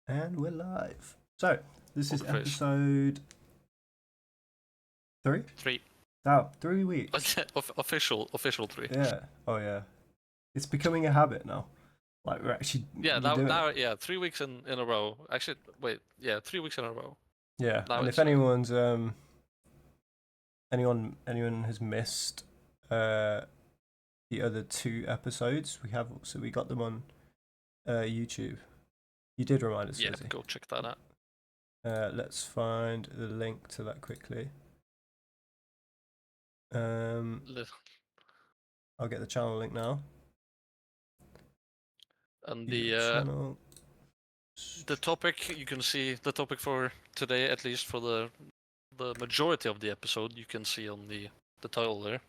And we're live. So, this is Fish. episode 3? 3. Oh, 3 weeks. Official 3. Yeah. Oh, yeah. It's becoming a habit now. Like, Yeah, we're doing it. yeah, 3 weeks in a row. Actually, wait, yeah, 3 weeks in a row. Yeah. Now And if it's anyone has missed the other 2 episodes, we got them on YouTube. You did remind us, yeah, Lizzie. go check that out. Let's find the link to that quickly. I'll get the channel link now. And Channel. the topic, you can see the topic for today, at least for the majority of the episode, you can see on the title there.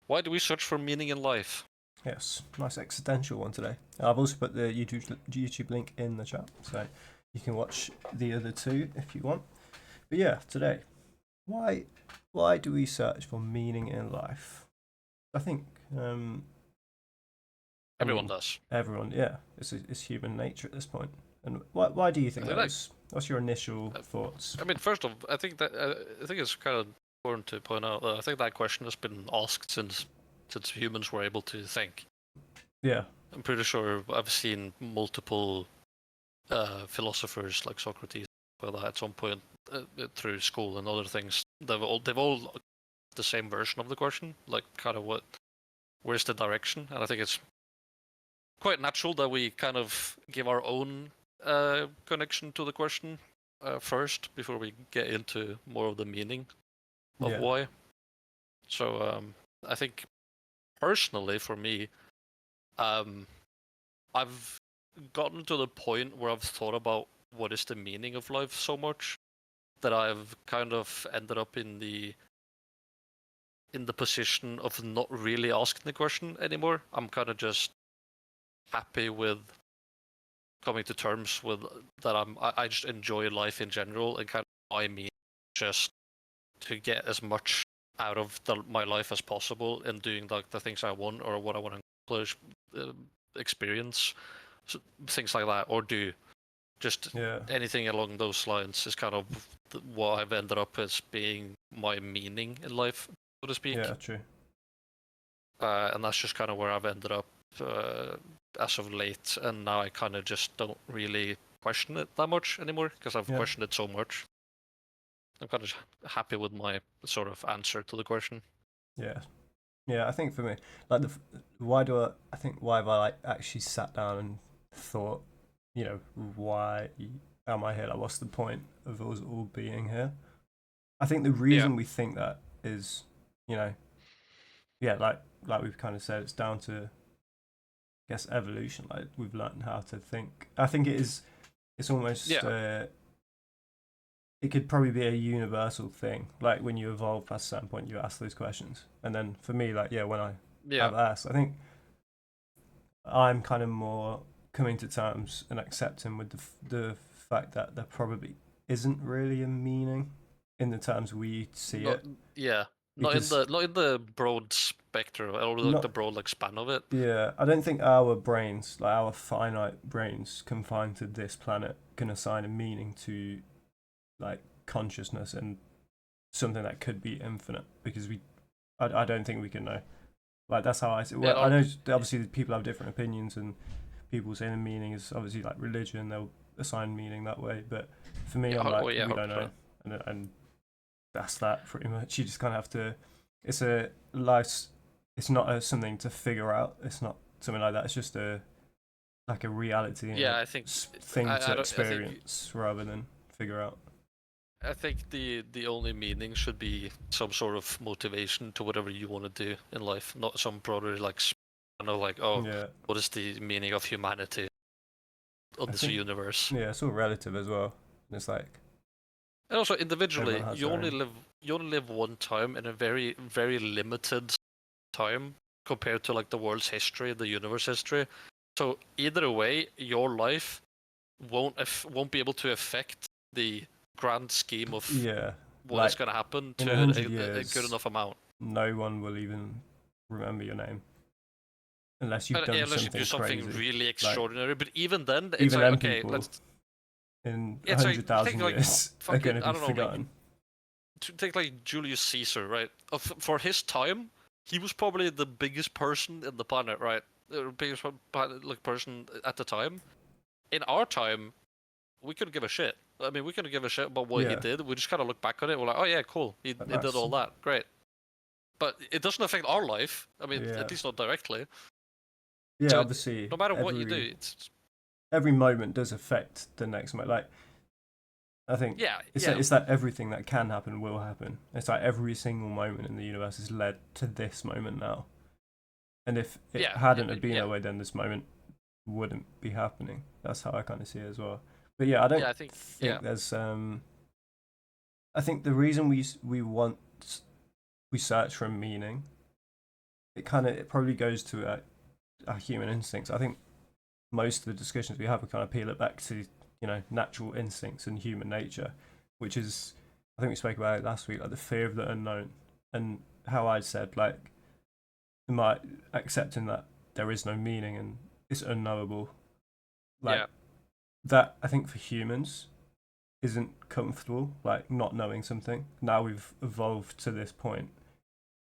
Why do we search for meaning in life? Yes, nice existential one today. I've also put the YouTube link in the chat, so you can watch the other 2 if you want. But yeah, today, why do we search for meaning in life? I think Everyone does. Everyone, yeah, it's human nature at this point. And why do you think that is? What's your initial thoughts? I mean, first off, I think it's kind of important to point out that I think that question has been asked since humans were able to think. Yeah. I'm pretty sure I've seen multiple philosophers like Socrates, well, at some point through school and other things, they've all the same version of the question, like kind of where's the direction? And I think it's quite natural that we kind of give our own connection to the question first before we get into more of the meaning of why. So I think personally for me, I've gotten to the point where I've thought about what is the meaning of life so much that I've kind of ended up in the position of not really asking the question anymore. I'm kind of just happy with coming to terms with that. I just enjoy life in general, and kind of I mean just to get as much out of my life as possible and doing like the things I want or what I want to accomplish, experience, things like that, or do just anything along those lines is kind of what I've ended up as being my meaning in life, so to speak. Yeah, true. And that's just kind of where I've ended up as of late, and now I kind of just don't really question it that much anymore because I've questioned it so much. I'm kind of happy with my sort of answer to the question. Yeah, I think for me, like I think why have I like actually sat down and thought, why am I here? Like, what's the point of us all being here? I think the reason we think that is, like we've kind of said, it's down to, I guess, evolution. Like we've learned how to think. I think it's almost it could probably be a universal thing. Like when you evolve past a certain point, you ask those questions. And then for me, like when I have asked, I think I'm kind of more coming to terms and accepting with the fact that there probably isn't really a meaning in the terms we see it. Yeah, not in the broad spectrum or like the broad like span of it. Yeah, I don't think our brains, like our finite brains confined to this planet, can assign a meaning to like consciousness and something that could be infinite, because I don't think we can know. Like that's how I see. Well, I know obviously people have different opinions, and people say the meaning is obviously like religion. They'll assign meaning that way, but for me, I'm like we don't know, and that's that pretty much. You just kind of have to. It's a life. It's not something to figure out. It's not something like that. It's just a reality. I think thing to experience rather than figure out. I think the only meaning should be some sort of motivation to whatever you want to do in life, not some broader like what is the meaning of humanity on this universe? Yeah, it's all relative as well. It's like, and also individually, you only live one time in a very very limited time compared to like the world's history, the universe history. So either way, your life won't be able to affect the grand scheme of what is going to happen to a good enough amount. No one will even remember your name unless you've done unless you do something crazy. really extraordinary. But even then, it's even like, then okay, people... in It's like 100,000 think like years are fucking going to I be don't know, like forgotten. take like Julius Caesar, right? For his time, he was probably the biggest person in the planet, right? The biggest like person at the time. In our time, we couldn't give a shit. I mean, we couldn't give a shit about what he Yeah, did. We just kind of look back on it. We're like, oh yeah, cool. He did that's all that. Great. But it doesn't affect our life. I mean, yeah, at least not directly. yeah. So Obviously, no matter what you do, it's every moment does affect the next moment. Like I think yeah, it's yeah, that, it's that everything that can happen will happen. It's like every single moment in the universe has led to this moment now. And if it yeah, hadn't have been yeah, that way, then this moment wouldn't be happening. That's how I kind of see it as well. But yeah, I don't yeah. I think yeah, think there's. I think the reason we search for a meaning, it probably goes to our human instincts. I think most of the discussions we have we kind of peel it back to natural instincts and human nature, which is I think we spoke about it last week, like the fear of the unknown, and how I said like my accepting that there is no meaning and it's unknowable, like yeah. that. I think for humans isn't comfortable, like not knowing something. Now we've evolved to this point.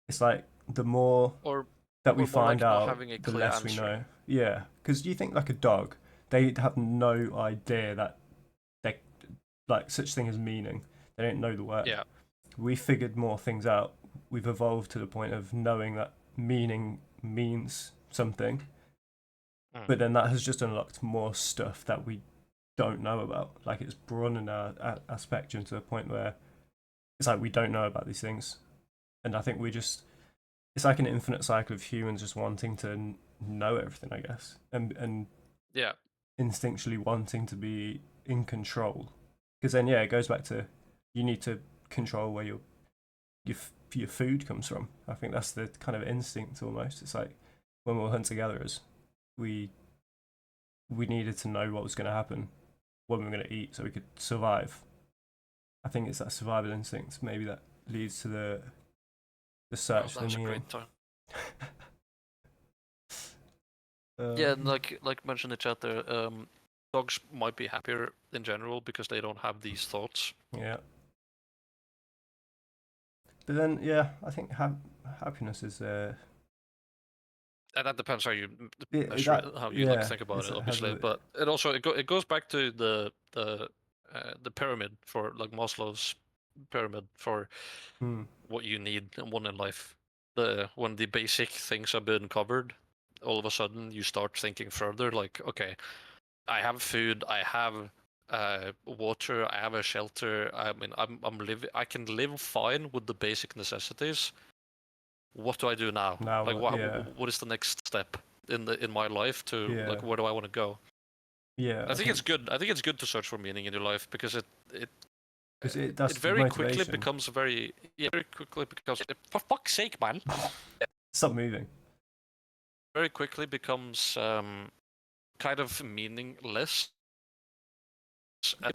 It's like the more Or that we or more find like not out, having a the clear less we answer. know. Yeah, because you think like a dog, they have no idea that they like such thing as meaning. They don't know the word. Yeah. We figured more things out. We've evolved to the point of knowing that meaning means something, Mm. but then that has just unlocked more stuff that we don't know about. Like it's broadened our spectrum to a point where it's like we don't know about these things, and I think we just it's like an infinite cycle of humans just wanting to know everything, I guess, and Yeah. instinctually wanting to be in control. Because then, yeah, it goes back to you need to control where your food comes from. I think that's the kind of instinct almost. It's like when we were hunter gatherers, we we needed to know what was going to happen, what we were going to eat, so we could survive. I think it's that survival instinct maybe that leads to the Oh, search that for the was a meaning. great time. Yeah, and um, like mentioned in the chat there, dogs might be happier in general because they don't have these thoughts. yeah. But then, yeah, I think happiness is And that depends how you measure it, that how you like yeah, think about it's it, a has obviously. a But it goes back to the pyramid for like Maslow's pyramid for hmm, what you need and want in life. When the basic things have been covered, all of a sudden you start thinking further. Like, okay, I have food, I have water, I have a shelter. I mean, I'm living. I can live fine with the basic necessities. What do I do now? Like, now yeah, what is the next step in my life to yeah, like where do I want to go? yeah. I I think it's think good. I think it's good to search for meaning in your life because it because it that's the very quickly motivation. becomes very yeah, very quickly becomes for fuck's sake, man. Stop moving. Very quickly becomes kind of meaningless.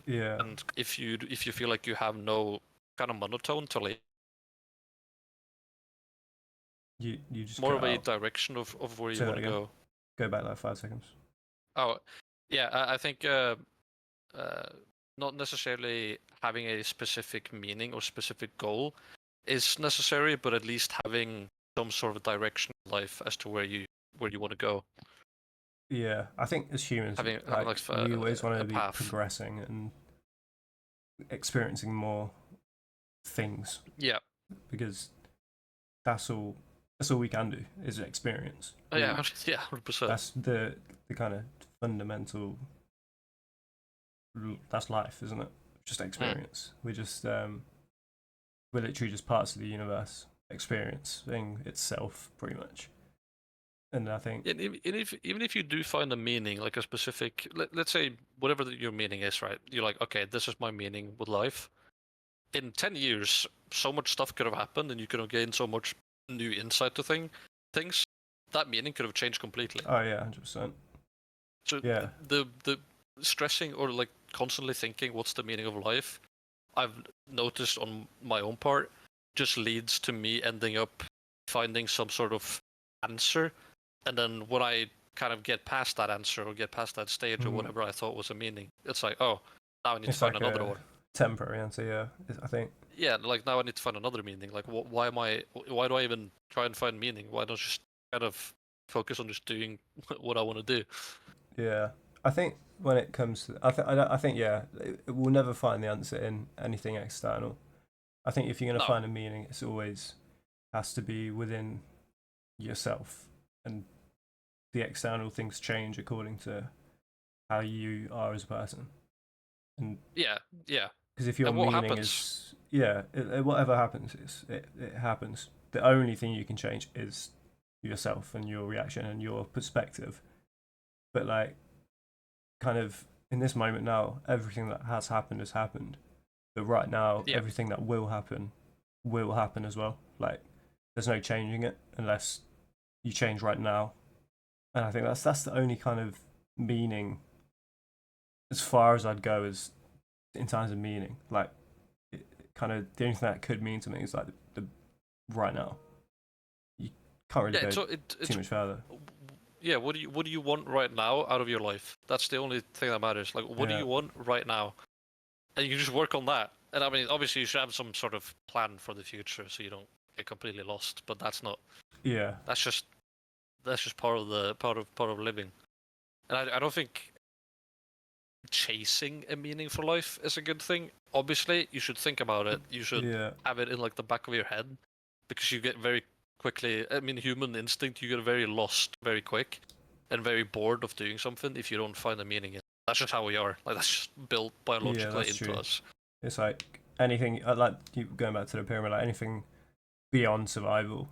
Yeah, And if you feel like you have no kind of monotone to live, you just more cut of a out. direction of where you Say want that to again. go. Go back like 5 seconds. Oh, yeah, I think uh, not necessarily having a specific meaning or specific goal is necessary, but at least having some sort of direction in life as to where you want to go. Yeah, I think as humans, Having like like we always want a to be path. progressing and experiencing more things Yeah. because that's all we can do is experience. Oh, yeah. Yeah. 100%. That's the kind of fundamental. That's life, isn't it? Just Mm. experience. We're literally just parts of the universe experiencing itself pretty much. And I think And even if you do find a meaning, like a specific, let's say whatever your meaning is, right? You're like, okay, this is my meaning with life. In 10 years, so much stuff could have happened, and you could have gained so much new insight to things. That meaning could have changed completely. oh yeah, 100%. So Yeah, the stressing or like constantly thinking what's the meaning of life, I've noticed on my own part, just leads to me ending up finding some sort of answer, and then when I kind of get past that answer or get past that stage or mm, whatever I thought was a meaning, it's like, oh, Now I need to It's find like another a one. temporary answer, yeah. I think. Yeah, like now I need to find another meaning. Like, why am I? Why do I even try and find meaning? Why don't I just kind of focus on just doing what I want to do? Yeah, I think when it comes to, I think yeah, we'll never find the answer in anything external. I think if you're gonna No. find a meaning, it's always has to be within yourself, and the external things change according to how you are as a person. And Yeah, yeah. because if your And what meaning happens? is yeah, whatever happens it happens. The only thing you can change is yourself and your reaction and your perspective. But like kind of in this moment now, everything that has happened has happened. But right now, Yeah, everything that will happen as well. Like there's no changing it unless you change right now. And I think that's the only kind of meaning as far as I'd go as in terms of meaning. Like kind of the only thing that could mean something is like the right now. You can't really yeah. go So too it's much further. yeah. What do you want right now out of your life? That's the only thing that matters. Like, what do Yeah, you want right now? And you just work on that. And I mean, obviously, you should have some sort of plan for the future so you don't get completely lost. But that's not. yeah, That's just part of the part of living. And I don't think chasing a meaningful life is a good thing. Obviously, you should think about it. You should yeah. have it in like the back of your head because you get very quickly. I mean, human instinct. You get very lost very quick and very bored of doing something if you don't find a meaning in it. That's just how we are. Like that's just built Yeah, biologically that's into true. us. It's like anything, like going back to the pyramid, like anything beyond survival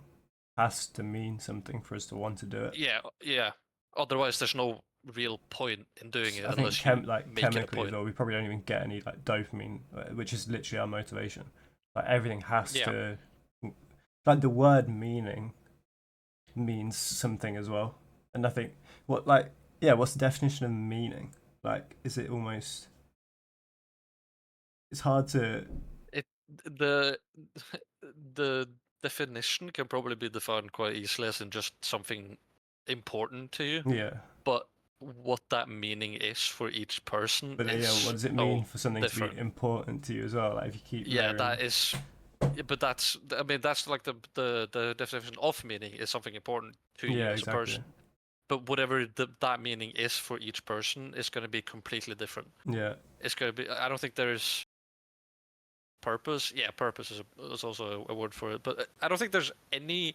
has to mean something for us to want to do it. Yeah, yeah. Otherwise, there's no real point in doing it I think unless you like make it a chemically as point. well, we probably don't even get any like dopamine, which is literally our motivation. Like everything has Yeah, to, like the word meaning means something as well. And I think what like yeah, what's the definition of meaning? Like, is it almost? It's hard to. it the the definition can probably be defined quite easily as in just something important to you, Yeah, but what that meaning is for each person but yeah, what is does it mean so for something to be different. important to you as well? Like if you keep Yeah, layering. that is. Yeah, but that's. I mean, that's like the definition of meaning is something important to you Yeah, as a exactly. person. But whatever that meaning is for each person is going to be completely different. Yeah, It's going to be. I don't think there's purpose. Yeah, purpose is also a word for it. But I don't think there's any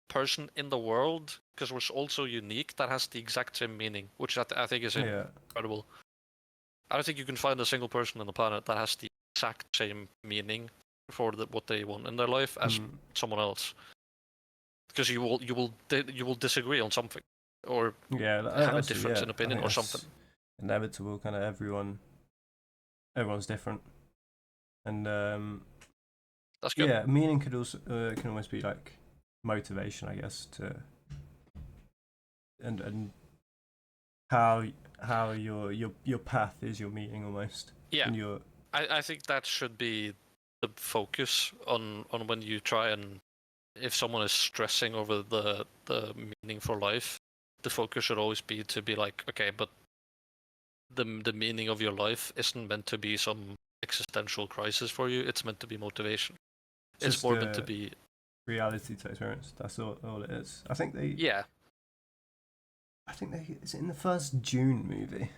person in the world, because we're all so unique, that has the exact same meaning, which I think is yeah. incredible. I don't think you can find a single person on the planet that has the exact same meaning for what they want in their life as Mm. someone else, because you will disagree on something, or Yeah, have a also difference yeah, in I opinion think or something. that's inevitable. Kind of everyone's different, and That's good. yeah, meaning could also can almost be like motivation, I guess, to and how your path is your meaning almost, Yeah, and your I think that should be the focus on when you try and if someone is stressing over the meaning for life, the focus should always be to be like, okay, but the meaning of your life isn't meant to be some existential crisis for you. It's meant to be motivation. It's just more meant to be reality to experience. That's all it is. yeah. I think they is it in the first June movie.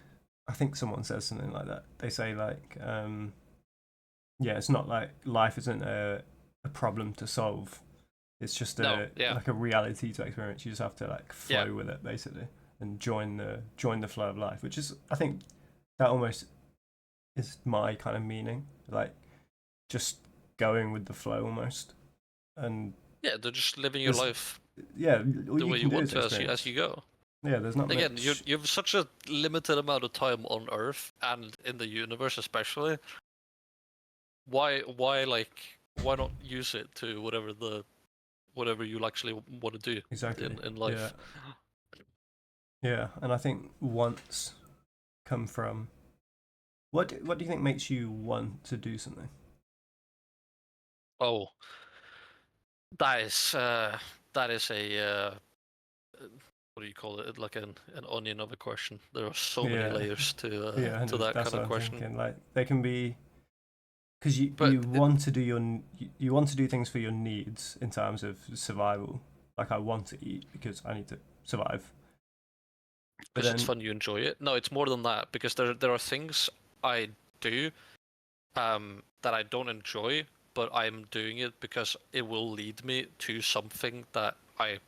I think someone says something like that. They say like yeah, it's not like life isn't a problem to solve. It's just No, a yeah, like a reality to experience. You just have to like yeah. flow with it basically and join the flow of life, which is I think that almost is my kind of meaning. Like just going with the flow almost. And Yeah, they're just living your there's life yeah, all the you way can you do want is to as you experience. go. Yeah, there's not Again, much. you have such a limited amount of time on Earth and in the universe especially. Why not use it to whatever you actually want to do Exactly. in Yeah. life? Yeah, and I think wants come from what do you think makes you want to do something? Oh, that is that is a what do you call it? Like an onion of a question. There are so many Yeah, layers yeah, to 100. that That's kind of what I'm question. thinking. Like they can be because But you want to do you want to do things for your needs in terms of survival. Like I want to eat because I need to survive. But because it's then fun, you enjoy it. No, it's more than that because there are things I do that I don't enjoy, but I'm doing it because it will lead me to something that I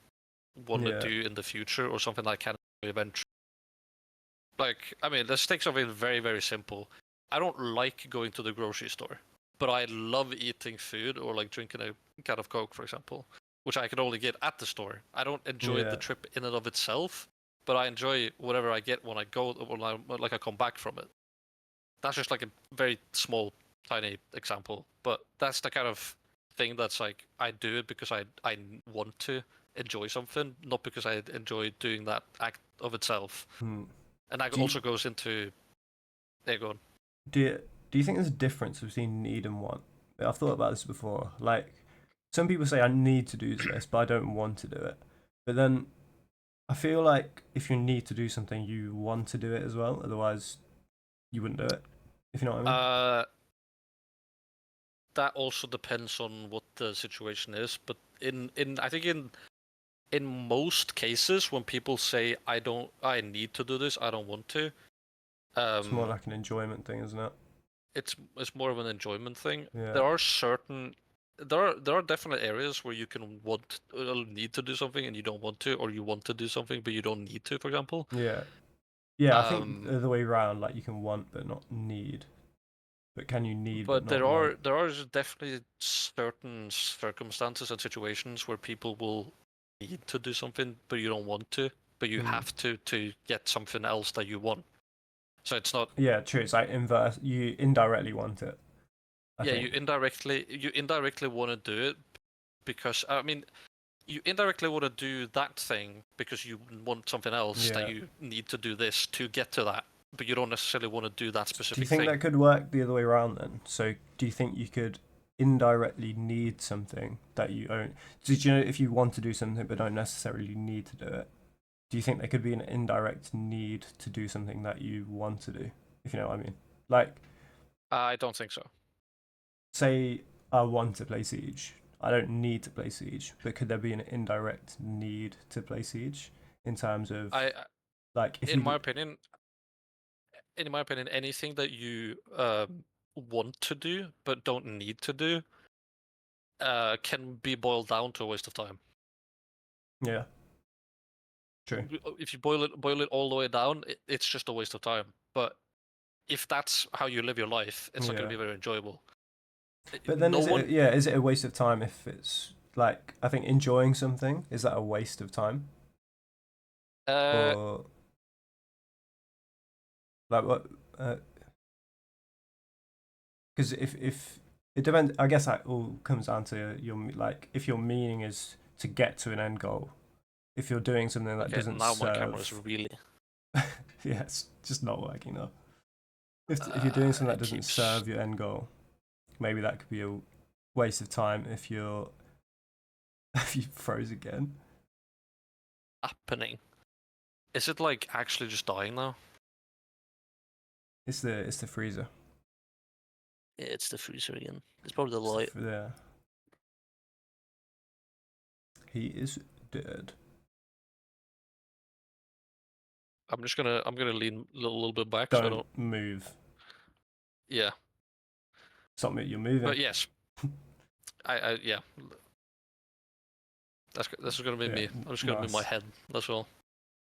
want to yeah, do in the future or something that I can eventually. Like, I mean, let's take something very, very simple. I don't like going to the grocery store, but I love eating food or like drinking a can of Coke, for example, which I can only get at the store. I don't enjoy the yeah, trip in and of itself, but I enjoy whatever I get when I go, like I come back from it. That's just like a very small, tiny example, but that's the kind of thing that's like I do it because I want to enjoy something, not because I enjoy doing that act of itself. hmm. And that Do you also goes into there. Go on. do you think there's a difference between need and want? I've thought about this before. Like some people say I need to do this, but I don't want to do it. But then I feel like if you need to do something, you want to do it as well. Otherwise, you wouldn't do it. If you know what I mean. Uh, that also depends on what the situation is, but in I think in most cases when people say I need to do this, I don't want to, It's more um, like an enjoyment thing, isn't it? it's more of an enjoyment thing. Yeah. There are certain there are definite areas where you can want need to do something and you don't want to, or you want to do something but you don't need to, for example. Yeah. Yeah, I think the Um, other way around, like you can want but not need. But can you need but but not want? there are definitely certain circumstances and situations where people will need to do something but you don't want to, but you Mm. have to get something else that you want. So it's not Yeah, true. It's like inverse. You indirectly want it, I yeah, think. you indirectly want to do it because I mean you indirectly want to do that thing because you want something else that Yeah. you need to do this to get to that, but you don't necessarily want to do that Do you specific think thing. that could work the other way around then? So, do you think you could indirectly need something that you own? Did you know if you want to do something but don't necessarily need to do it? Do you think there could be an indirect need to do something that you want to do? If you know what I mean. Like, I don't think so. say I want to play Siege. I don't need to play Siege, but could there be an indirect need to play Siege in terms of I like if in you my opinion, anything that you want to do but don't need to do can be boiled down to a waste of time. yeah, true. If you boil it all the way down, it's just a waste of time. But if that's how you live your life, it's not going Yeah. to be very enjoyable. But then No one. is it a waste of time if it's like I think enjoying something, is that a waste of time? Uh, Or like what because if it depends, I guess that all comes down to your like if your meaning is to get to an end goal. If you're doing something that okay, doesn't now my camera is serve really. yeah, it's just not working though. If you're doing something that It doesn't keeps serve your end goal, maybe that could be a waste of time if you're if you froze again. happening. Is it like actually just dying now? It's the freezer. Yeah, it's the freezer again. It's probably the It's the, light. yeah. He is dead. I'm gonna lean a little bit back so I Don't don't. move. Yeah, Something you're moving. but yes, I yeah. That's gonna be Yeah, me. I'm just gonna move my nice. head. That's all.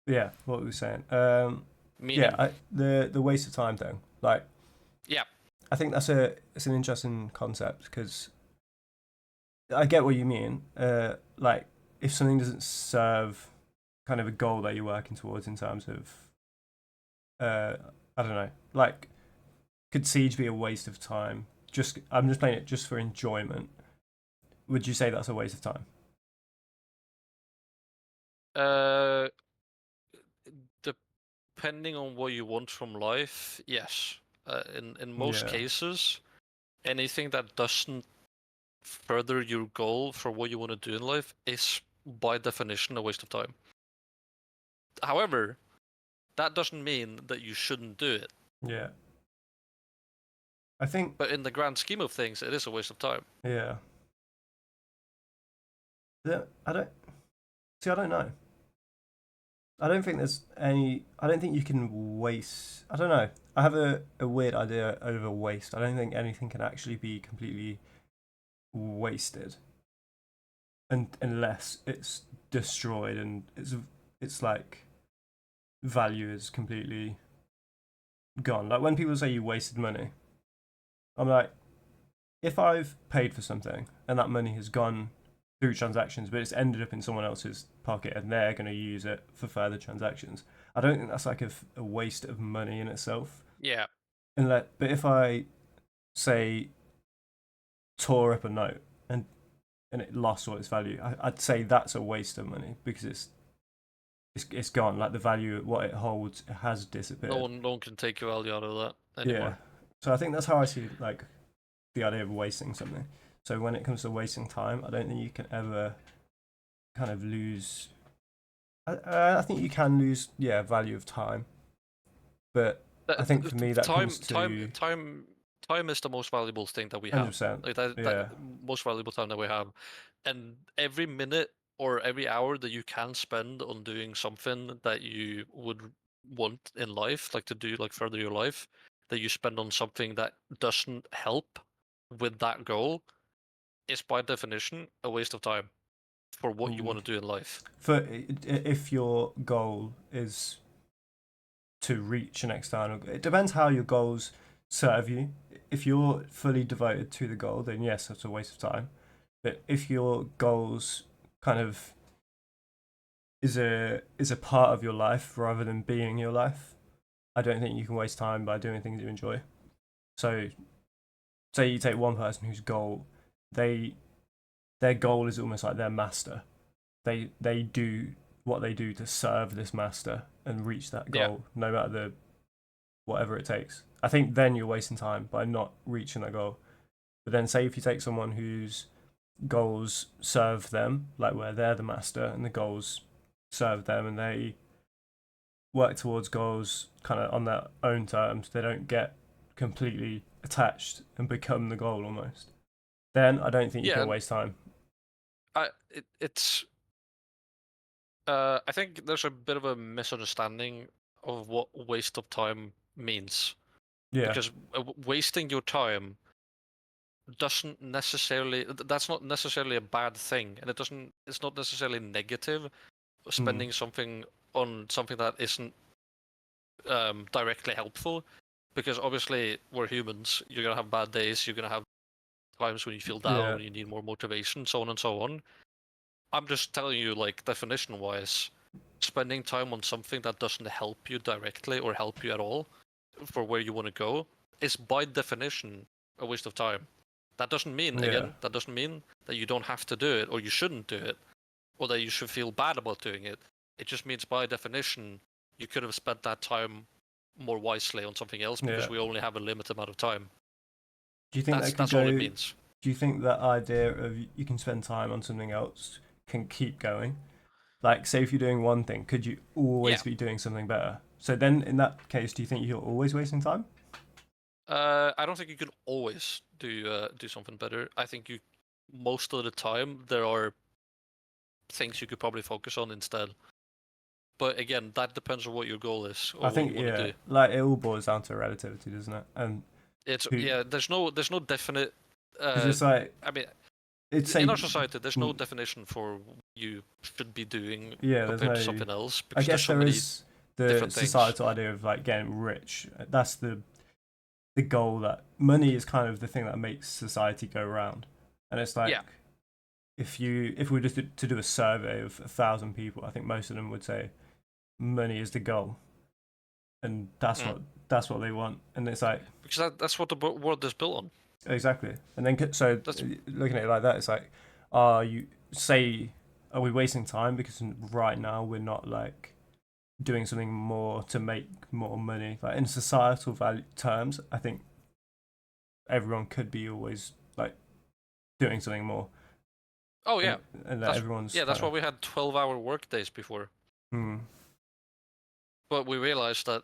Yeah, what were we saying? Yeah, Meaning. the waste of time thing. Like, Yeah. I think it's an interesting concept because I get what you mean. Like, if something doesn't serve kind of a goal that you're working towards in terms of, uh, I don't know, like, could Siege be a waste of time? Just I'm just playing it just for enjoyment. Would you say that's a waste of time? Uh, depending on what you want from life, yes. In most Yeah. cases, anything that doesn't further your goal for what you want to do in life is by definition a waste of time. However, that doesn't mean that you shouldn't do it. Yeah. I think. But in the grand scheme of things, it is a waste of time. Yeah. I don't see. I don't know. I don't think there's any. I don't think you can waste. I don't know. I have a weird idea over waste. I don't think anything can actually be completely wasted, and unless it's destroyed and it's like value is completely gone. Like when people say you wasted money, I'm like, if I've paid for something and that money has gone through transactions, but it's ended up in someone else's pocket and they're going to use it for further transactions, I don't think that's like a waste of money in itself. Yeah. But if I say tore up a note and it lost all its value, I'd say that's a waste of money because it's gone. Like the value, what it holds, has disappeared. No one can take your value out of that Yeah. anymore. So I think that's how I see like the idea of wasting something. So when it comes to wasting time, I don't think you can ever kind of lose. I think you can lose, yeah, value of time, but I think for me that comes to time is the most valuable thing that we 100%. have. Like that Yeah, most valuable time that we have, and every minute or every hour that you can spend on doing something that you would want in life, like to do like further your life, that you spend on something that doesn't help with that goal, is by definition a waste of time for what you want to do in life. for if your goal is to reach an external, it depends how your goals serve you. If you're fully devoted to the goal, then yes, that's a waste of time. But if your goals kind of is a part of your life rather than being your life, I don't think you can waste time by doing things you enjoy. So, say you take one person whose goal, they their goal is almost like their master. They do what they do to serve this master and reach that goal, no matter the whatever it takes. I think then you're wasting time by not reaching that goal. But then, say if you take someone whose goals serve them, like where they're the master and the goals serve them, and they work towards goals kind of on their own terms, they don't get completely attached and become the goal almost. Then I don't think you can waste time. It's I think there's a bit of a misunderstanding of what waste of time means. Yeah. Because wasting your time doesn't necessarily, that's not necessarily a bad thing, and it's not necessarily negative spending something on something that isn't directly helpful, because obviously we're humans. You're gonna have bad days. You're gonna have times when you feel down, when you need more motivation, so on and so on. I'm just telling you, like, definition wise, spending time on something that doesn't help you directly or help you at all for where you want to go is by definition a waste of time. That doesn't mean, again, that doesn't mean that you don't have to do it or you shouldn't do it or that you should feel bad about doing it. It just means by definition you could have spent that time more wisely on something else because we only have a limited amount of time. Do you think that's all it means? Do you think that idea of you can spend time on something else can keep going? Like, say if you're doing one thing, could you always be doing something better? So then, in that case, do you think you're always wasting time? I don't think you can always do something better. I think you most of the time there are things you could probably focus on instead. But again, that depends on what your goal is or I think what you want to do. like it all boils down to relativity, doesn't it? And it's there's no definite. It's like I mean, it's in our society, there's no definition for what you should be doing compared to something else. I guess there is the societal things. idea of like getting rich. That's the goal. That money is kind of the thing that makes society go round. And it's like if we were just to do a survey of 1,000 people, I think most of them would say money is the goal, and that's what they want. And it's like because that's what the world is built on. Exactly. And then so looking at it like that, it's like, are we wasting time because right now we're not like doing something more to make more money? Like in societal value terms, I think everyone could be always like doing something more. Oh yeah, and everyone's that's why we had 12-hour work days before. But we realized that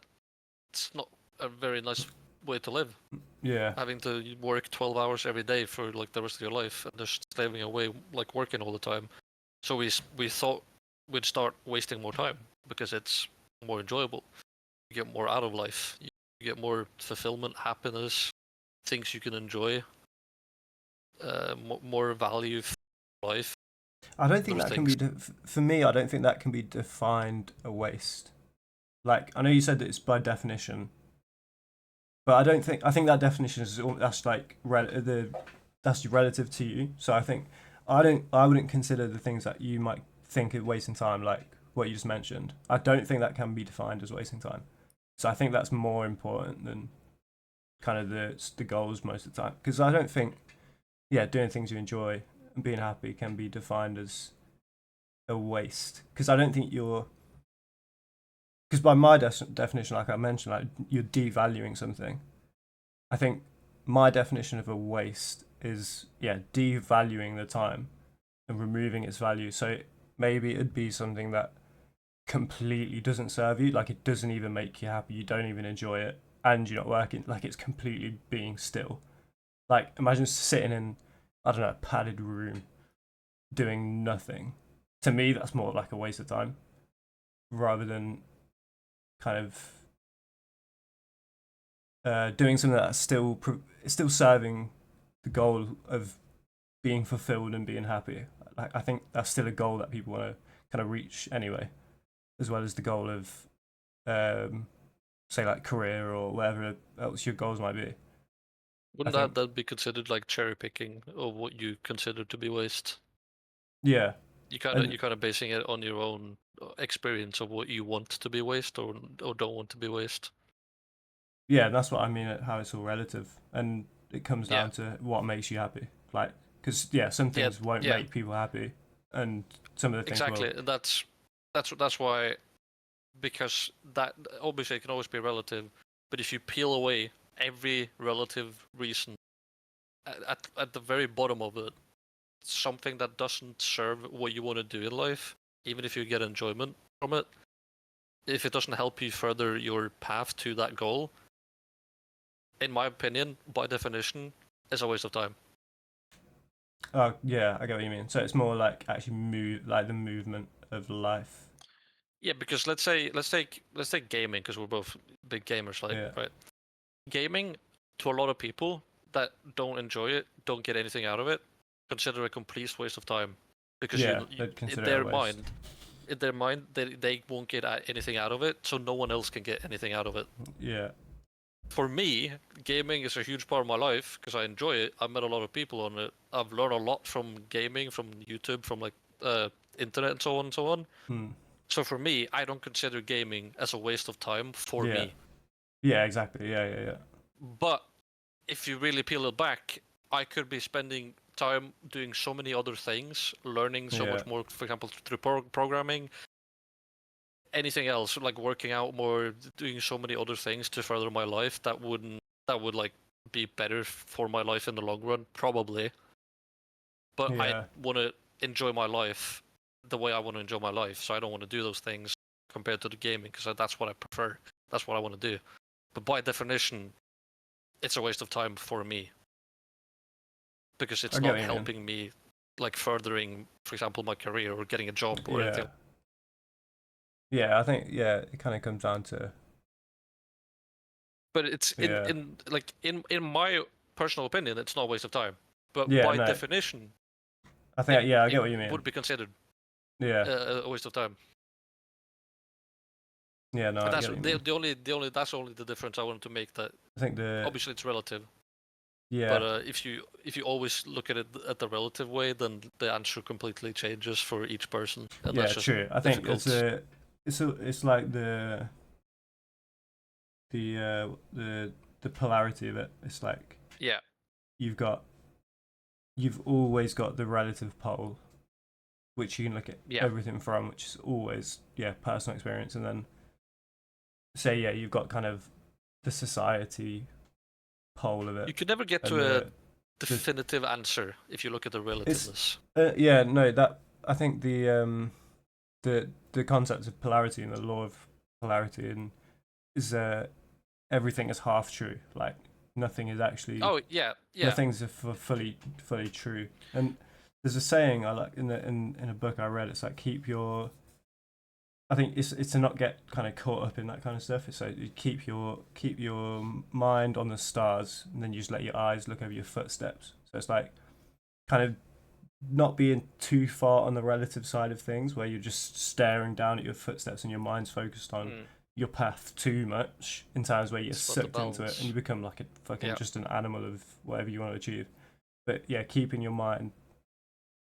it's not a very nice way to live. Yeah. Having to work 12 hours every day for like the rest of your life and just slaving away, like working all the time. So we thought we'd start wasting more time because it's more enjoyable. You get more out of life. You get more fulfillment, happiness, things you can enjoy, more value for life. I don't think Those that can things. be for me. I don't think that can be defined a waste. Like I know you said that it's by definition, but I don't think I think that definition is that's like that's relative to you. So I think I wouldn't consider the things that you might think of wasting time, like what you just mentioned. I don't think that can be defined as wasting time. So I think that's more important than kind of the goals most of the time. Because I don't think doing things you enjoy and being happy can be defined as a waste. Because I don't think you're because by my definition, like I mentioned, like you're devaluing something. I think my definition of a waste is devaluing the time and removing its value. So maybe it'd be something that completely doesn't serve you, like it doesn't even make you happy, you don't even enjoy it, and you're not working, like it's completely being still. Like imagine sitting in, I don't know, a padded room doing nothing. To me, that's more like a waste of time rather than kind of doing something that's still serving the goal of being fulfilled and being happy. Like I think that's still a goal that people want to kind of reach anyway, as well as the goal of say like career or whatever else your goals might be. I Wouldn't think that be considered like cherry picking of what you consider to be waste? yeah, You're and kind of basing it on your own experience of what you want to be waste or don't want to be waste. yeah, that's what I mean. How it's all relative, and it comes Yeah, down to what makes you happy. Like because some yeah, things won't yeah, make people happy, and some of the things will. exactly. That's why, because that obviously it can always be relative, but if you peel away every relative reason at the very bottom of it, something that doesn't serve what you want to do in life, even if you get enjoyment from it, if it doesn't help you further your path to that goal, in my opinion, by definition, is a waste of time. Oh yeah, I get what you mean. So it's more like actually like the movement of life. Yeah, because let's take gaming because we're both big gamers, like Yeah, right? Gaming to a lot of people that don't enjoy it, don't get anything out of it, consider a complete waste of time because yeah, you they'd in consider it a their waste. mind, they won't get anything out of it, so no one else can get anything out of it. Yeah, For me, gaming is a huge part of my life because I enjoy it. I've met a lot of people on it. I've learned a lot from gaming, from YouTube, from like internet and so on and so on. hmm. So for me, I don't consider gaming as a waste of time for Yeah, me. yeah, exactly. Yeah, yeah, yeah. But if you really peel it back, I could be spending time doing so many other things, learning so Yeah, much more, for example, through programming, anything else, like working out more, doing so many other things to further my life that would like be better for my life in the long run, probably. But I yeah, want to enjoy my life the way I want to enjoy my life, so I don't want to do those things compared to the gaming because that's what I prefer. That's what I want to do. But by definition, it's a waste of time for me because I it's get not what you mean. helping me like furthering, for example, my career or getting a job or anything. Yeah, yeah. I think it kind of comes down to But it's yeah, in my personal opinion, it's not a waste of time. But yeah. by No, definition, I think I it get what you mean. would be considered Yeah, a waste of time. yeah. No, And I that's get what you mean. that's only the difference I wanted to make. That I think the obviously it's relative, but yeah, if you always look at it at the relative way, then the answer completely changes for each person, and yeah, that's just true. I think difficult. it's like the the polarity of it. It's like Yeah, you've got you've always got the relative pole, which you can look at yeah. everything from, which is always personal experience, and then say you've got kind of the society pole of it, You could never get and to a the definitive answer if you look at the it's relativeness. no that I think the concept of polarity and the law of polarity, and is everything is half true. Like nothing is actually Oh yeah, yeah. nothing's fully true. And there's a saying I like in a book I read. It's like keep your. I think it's to not get kind of caught up in that kind of stuff. It's like you keep your mind on the stars, and then you just let your eyes look over your footsteps. So it's like kind of not being too far on the relative side of things, where you're just staring down at your footsteps and your mind's focused on your path too much in times where you're sucked into it and you become like a fucking just an animal of whatever you want to achieve. But yeah, keeping your mind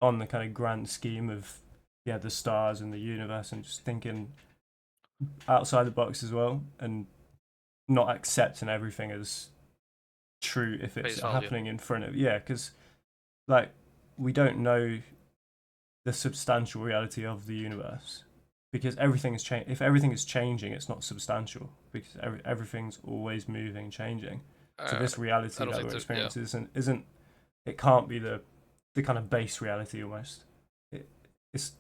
on the kind of grand scheme of the stars and the universe, and just thinking outside the box as well, and not accepting everything as true if it's happening in front of because like we don't know the substantial reality of the universe, because everything is changing. If everything is changing, it's not substantial, because everything's always moving, changing. So this reality that we're experiencing isn't. It can't be the kind of base reality almost.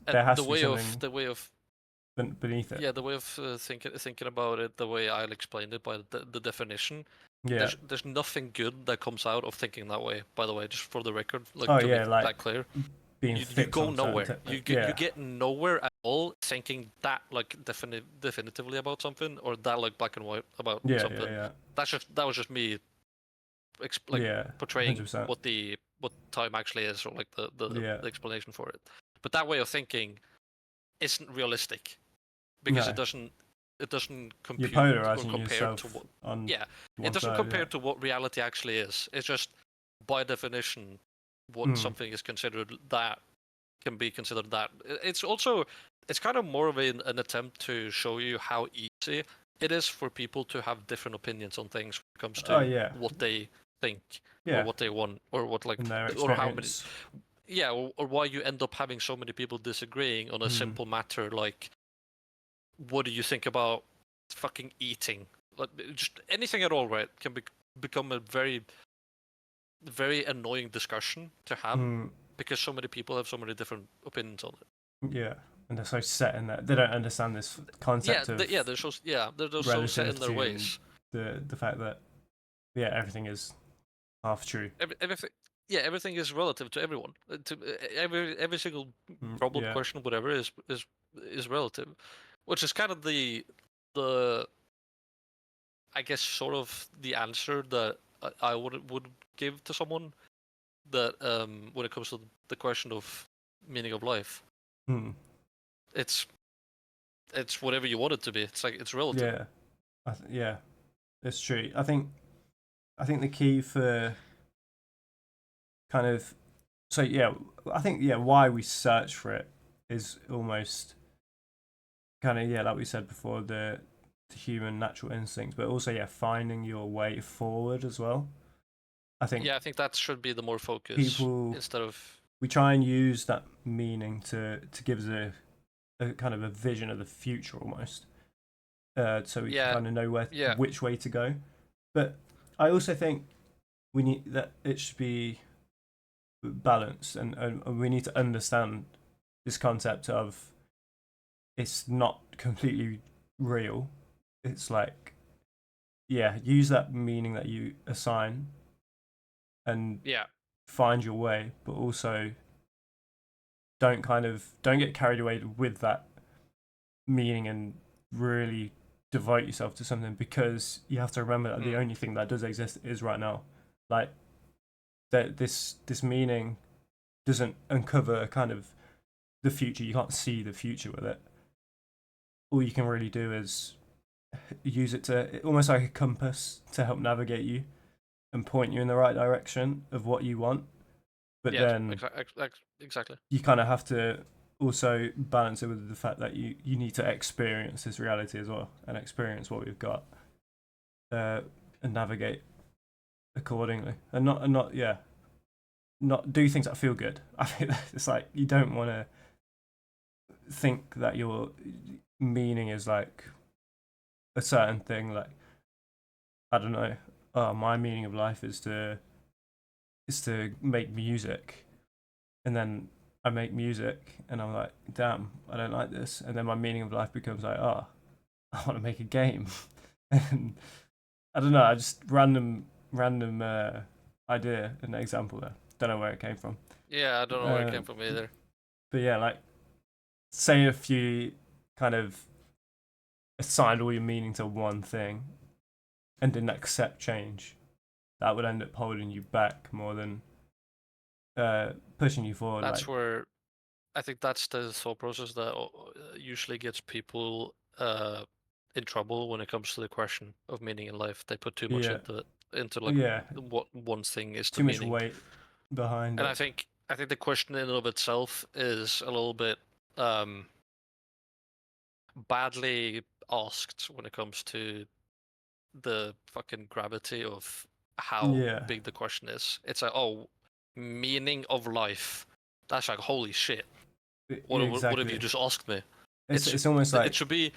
There has to be something. The way of beneath it. Yeah, the way of thinking about it, the way I'll explain it by the definition. Yeah. There's nothing good that comes out of thinking that way. By the way, just for the record, like to make like that clear. You go nowhere. You get nowhere at all thinking that like definitively about something, or that like black and white about something. Yeah. That was just me portraying 100%. what time actually is, or like the explanation for it. But that way of thinking isn't realistic, because it doesn't compute or compare to what it doesn't compare to what reality actually is. It's just by definition what something is considered that can be considered that. It's kind of more of an attempt to show you how easy it is for people to have different opinions on things when it comes to what they think or what they want, or what like or how many or why you end up having so many people disagreeing on a simple matter like, what do you think about fucking eating? Like, just anything at all, right? Can become a very, very annoying discussion to have, because so many people have so many different opinions on it. Yeah, and they're so set in that they don't understand this concept of they're so set in their ways. The fact that everything is half true. Everything is relative to everyone. To every single problem, question, whatever is relative, which is kind of the I guess sort of the answer that I would give to someone that when it comes to the question of meaning of life. It's whatever you want it to be. It's like it's relative. Yeah, it's true. I think the key for kind of I think why we search for it is almost kind of like we said before, the human natural instincts, but also finding your way forward as well. I think that should be the more focus. Instead of we try and use that meaning to give us a kind of a vision of the future almost, so we kind of know which way to go. But I also think we need that it should be balanced, and we need to understand this concept of it's not completely real. It's like use that meaning that you assign and find your way, but also don't get carried away with that meaning and really devote yourself to something, because you have to remember that the only thing that does exist is right now. Like that this meaning doesn't uncover kind of the future. You can't see the future with it. All you can really do is use it to almost like a compass to help navigate you and point you in the right direction of what you want. But then exactly, you kind of have to also balance it with the fact that you need to experience this reality as well, and experience what we've got, and navigate accordingly, and not do things that feel good. I think it's like you don't want to think that your meaning is like a certain thing. Like, I don't know, my meaning of life is to make music, and then I make music and I'm like, damn, I don't like this, and then my meaning of life becomes like, I want to make a game, and I don't know. I just random idea, an example there. Don't know where it came from. Yeah, I don't know where it came from either. But yeah, like say if you kind of assigned all your meaning to one thing and didn't accept change, that would end up holding you back more than pushing you forward. That's where I think that's the thought process that usually gets people in trouble when it comes to the question of meaning in life. They put too much into like what one thing is the too much meaning. weight behind And it. I think the question in and of itself is a little bit badly asked when it comes to the fucking gravity of how big the question is. It's like, oh, meaning of life. That's like, holy shit. What have you just asked me? It's almost like it should be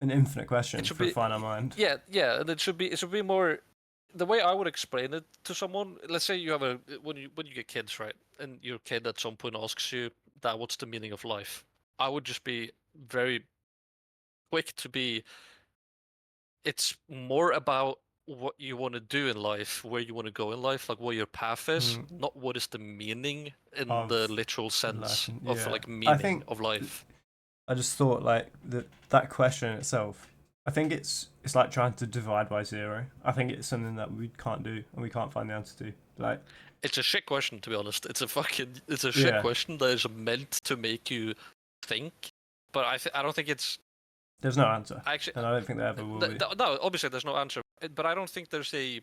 an infinite question for a finite mind. Yeah, and it should be more. The way I would explain it to someone, let's say you have when you get kids, right, and your kid at some point asks you, "Dad, what's the meaning of life?" I would just be very quick to be. It's more about what you want to do in life, where you want to go in life, like what your path is, not what is the meaning in the literal sense of like meaning of life. I just thought like that question itself. I think it's like trying to divide by zero. I think it's something that we can't do and we can't find the answer to. Like, it's a shit question, to be honest. It's a shit question that is meant to make you think. But I don't think it's. There's no answer. Actually, and I don't think there ever will be. No, obviously there's no answer. But I don't think there's a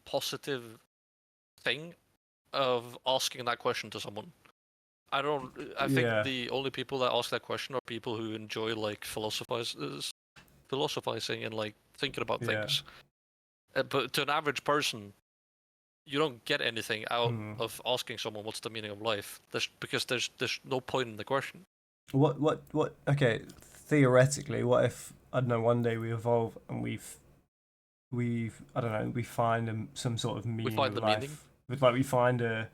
positive thing of asking that question to someone. I think the only people that ask that question are people who enjoy like philosophizing and like thinking about things. But to an average person, you don't get anything out of asking someone what's the meaning of life. Because there's no point in the question. What? Okay, theoretically, what if I don't know? One day we evolve and we've I don't know. We find some sort of meaning of life. Like we find I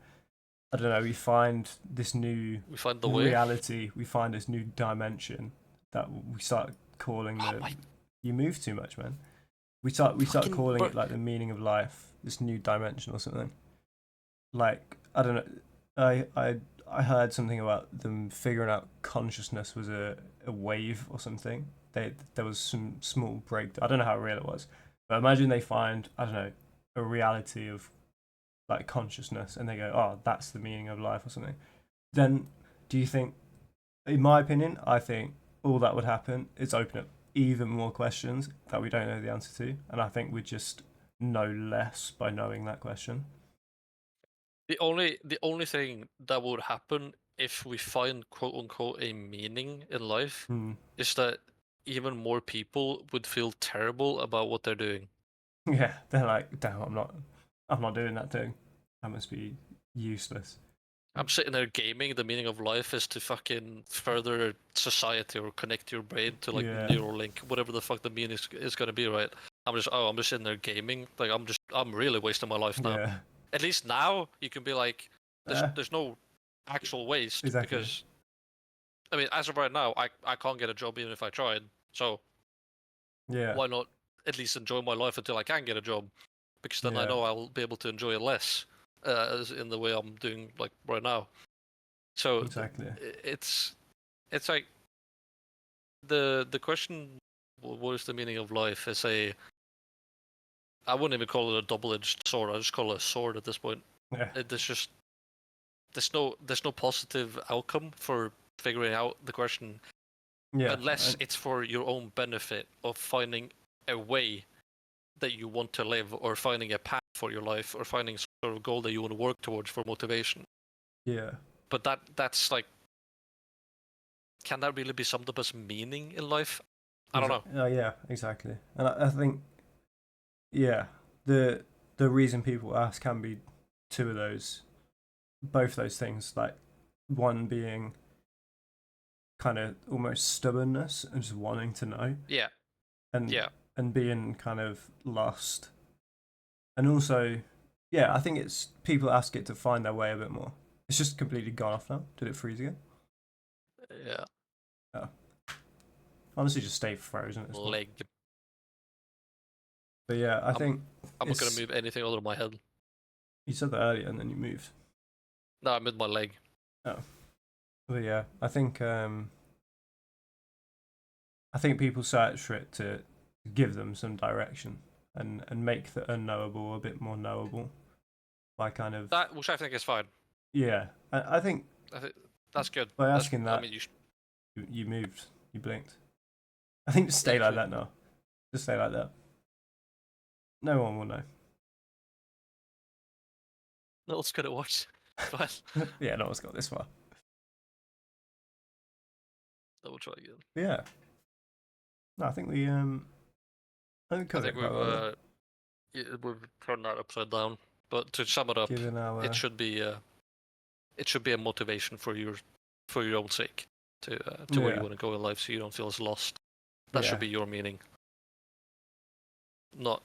don't know. We find this new reality. We find this new dimension that we start calling You move too much, man. We start calling it like the meaning of life. This new dimension or something. Like I don't know. I heard something about them figuring out consciousness was a wave or something. There was some small break. I don't know how real it was, but imagine they find I don't know a reality of like consciousness and they go, oh, that's the meaning of life or something. Then do you think? In my opinion, I think all that would happen is open up even more questions that we don't know the answer to, and I think we just know less by knowing that question. The only thing that would happen if we find quote unquote a meaning in life is that even more people would feel terrible about what they're doing. Yeah, they're like, damn, I'm not doing that thing. That must be useless. I'm sitting there gaming. The meaning of life is to fucking further society or connect your brain to like Neuralink, whatever the fuck the meaning is gonna be, right? I'm just sitting there gaming. Like I'm really wasting my life now. Yeah. At least now you can be like, there's no actual waste because, I mean, as of right now, I can't get a job even if I tried. So, why not at least enjoy my life until I can get a job? Because then I know I'll be able to enjoy it less, as in the way I'm doing like right now. So it's like the question, what is the meaning of life? Is I wouldn't even call it a double-edged sword. I just call it a sword at this point. Yeah. There's no positive outcome for figuring out the question, unless it's for your own benefit of finding a way that you want to live, or finding a path for your life, or finding some sort of goal that you want to work towards for motivation. Yeah. But that's like, can that really be summed up as meaning in life? I don't know. Yeah, exactly. And I think. Yeah, the reason people ask can be two of those, both those things. Like one being kind of almost stubbornness and just wanting to know. Yeah. And being kind of lost. And also, I think it's people ask it to find their way a bit more. It's just completely gone off now. Did it freeze again? Yeah. Oh. Honestly, just stay frozen. It's fine. leg. But yeah, I think I'm not gonna it's. move anything other than my head. You said that earlier, and then you moved. No, I moved my leg. Oh, but yeah, I think people search for it to give them some direction and make the unknowable a bit more knowable by kind of That, which I think is fine. yeah. I think I think that's good. by asking I that mean, you moved, you blinked. I think just stay Yeah, like true. that now. Just stay like that. No one will know. no one's gonna watch. But Yeah, no one's got this far. I will try again. But yeah. No, I think we I covered think it quite well. There. we've turned that upside down. But to sum it up, Given our it should be a motivation for your own sake to where you yeah, want to go in life, so you don't feel as lost. That yeah. should be your meaning, not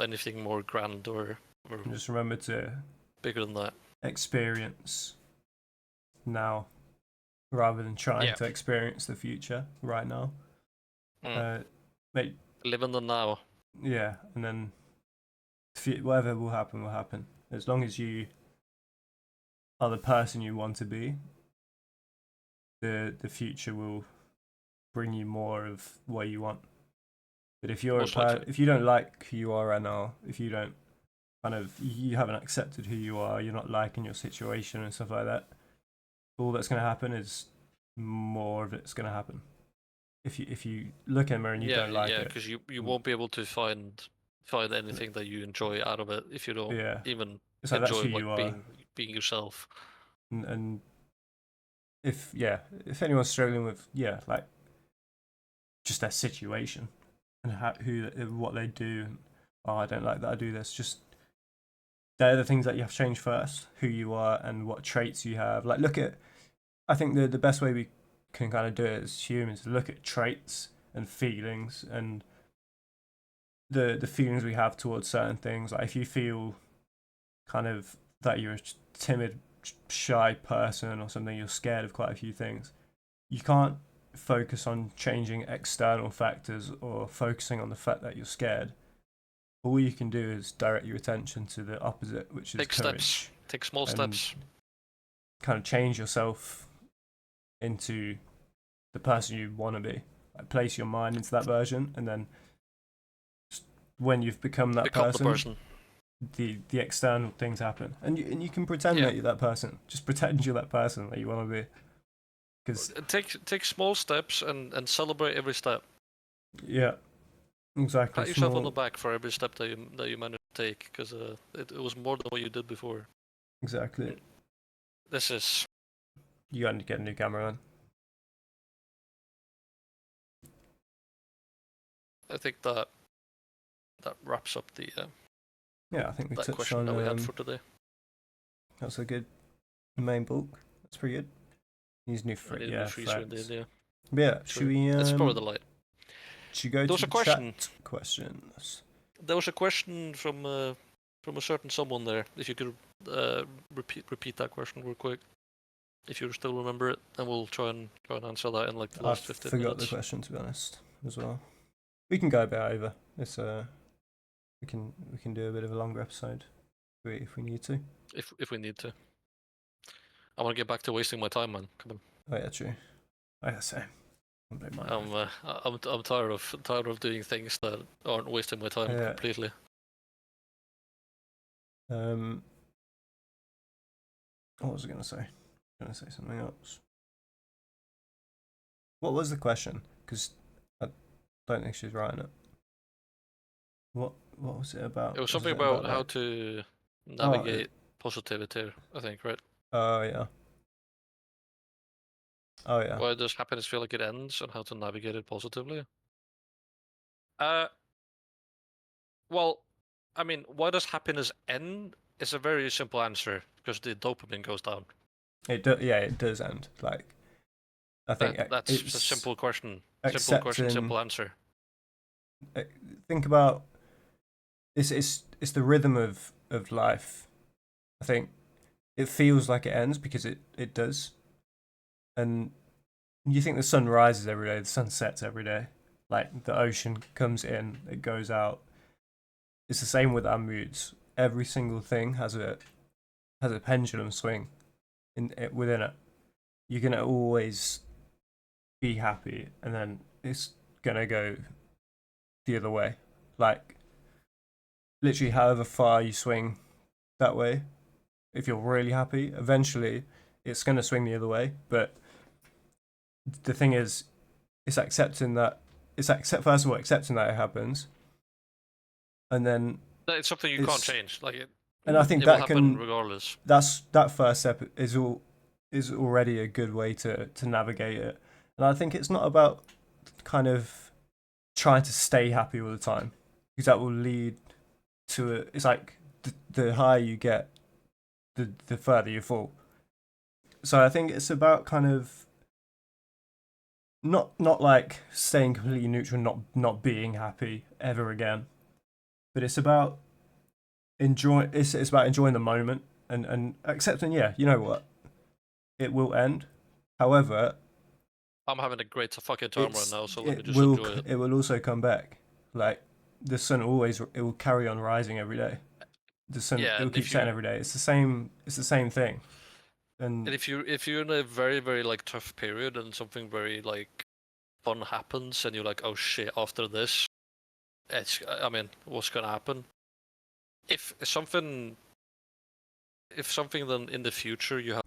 anything more grand or And just remember to bigger than that. experience now rather than trying Yeah. to experience the future right now. Mate, Live in the now. yeah, and then whatever will happen. As long as you are the person you want to be, the future will bring you more of what you want. But if you're Most likely. if you don't like who you are right now, if you don't you haven't accepted who you are, you're not liking your situation and stuff like that, all that's going to happen is more of it's going to happen. If you look in the mirror and you don't like it, because you won't be able to find anything that you enjoy out of it if you don't even it's like that's enjoy who you are. being yourself. And if anyone's struggling with like just their situation and what they do, oh, I don't like that, I do this, just they're the things that you have to change first, who you are and what traits you have. Like I think the best way we can kind of do it as humans is look at traits and feelings and the feelings we have towards certain things. Like if you feel kind of that you're a timid, shy person or something, you're scared of quite a few things, you can't focus on changing external factors or focusing on the fact that you're scared. All you can do is direct your attention to the opposite, which is courage. Take small steps. Kind of change yourself into the person you want to be. Like place your mind into that version, and then when you've become that person, the external things happen, and you can pretend that you're that person. Just pretend you're that person that you want to be. Because take small steps and celebrate every step. Yeah. Exactly. Pat yourself on the back for every step that you managed to take, because it was more than what you did before. Exactly. This is. You got to get a new camera on. I think that wraps up the. Yeah, I think we that touched question on that we had for today. That's a good main bulk. That's pretty good. These new free, yeah. Yeah, should we? It's probably the light. Should we go to the chat questions? There was a question from a certain someone there. If you could repeat that question real quick, if you still remember it, and we'll try and answer that in like the last 15 minutes. I forgot the question, to be honest, as well. We can go a bit over. It's we can do a bit of a longer episode if we need to. If we need to. I want to get back to wasting my time, man. Come on. Oh yeah, true. Oh yeah, same. I'm tired of doing things that aren't wasting my time completely. What was I gonna say? I was gonna say something else. What was the question? Because I don't think she's writing it. What was it about? It was something about how to navigate positivity, I think, right? Oh yeah. Oh yeah. Why does happiness feel like it ends, and how to navigate it positively? Well, I mean, why does happiness end? It's a very simple answer, because the dopamine goes down. It does end. Like, I think that's a simple question. Simple answer. Think about it's the rhythm of life. I think it feels like it ends because it does, and you think the sun rises every day, the sun sets every day. Like the ocean comes in, it goes out. It's the same with our moods. Every single thing has a pendulum swing in it within it. You're gonna always be happy, and then it's gonna go the other way. Like literally, however far you swing that way, if you're really happy, eventually it's gonna swing the other way. But the thing is, it's accepting that first of all accepting that it happens, and then It's something you can't it's change. Like and I think it will that happen can regardless. that first step is already a good way to navigate it. And I think it's not about kind of trying to stay happy all the time, because that will lead to it's like the higher you get, the further you fall. So I think it's about kind of not like staying completely neutral, not being happy ever again, but it's about it's about enjoying the moment and accepting, yeah, you know what, it will end. However, I'm having a great fucking time right now, so let me it just will enjoy it. it will also come back. Like the sun always it will carry on rising every day. The sun Yeah, it will and keep setting every day. It's the same thing. And if you're in a very very like tough period and something very like fun happens and you're like, oh shit, after this, it's I mean, what's gonna happen? If something then in the future you have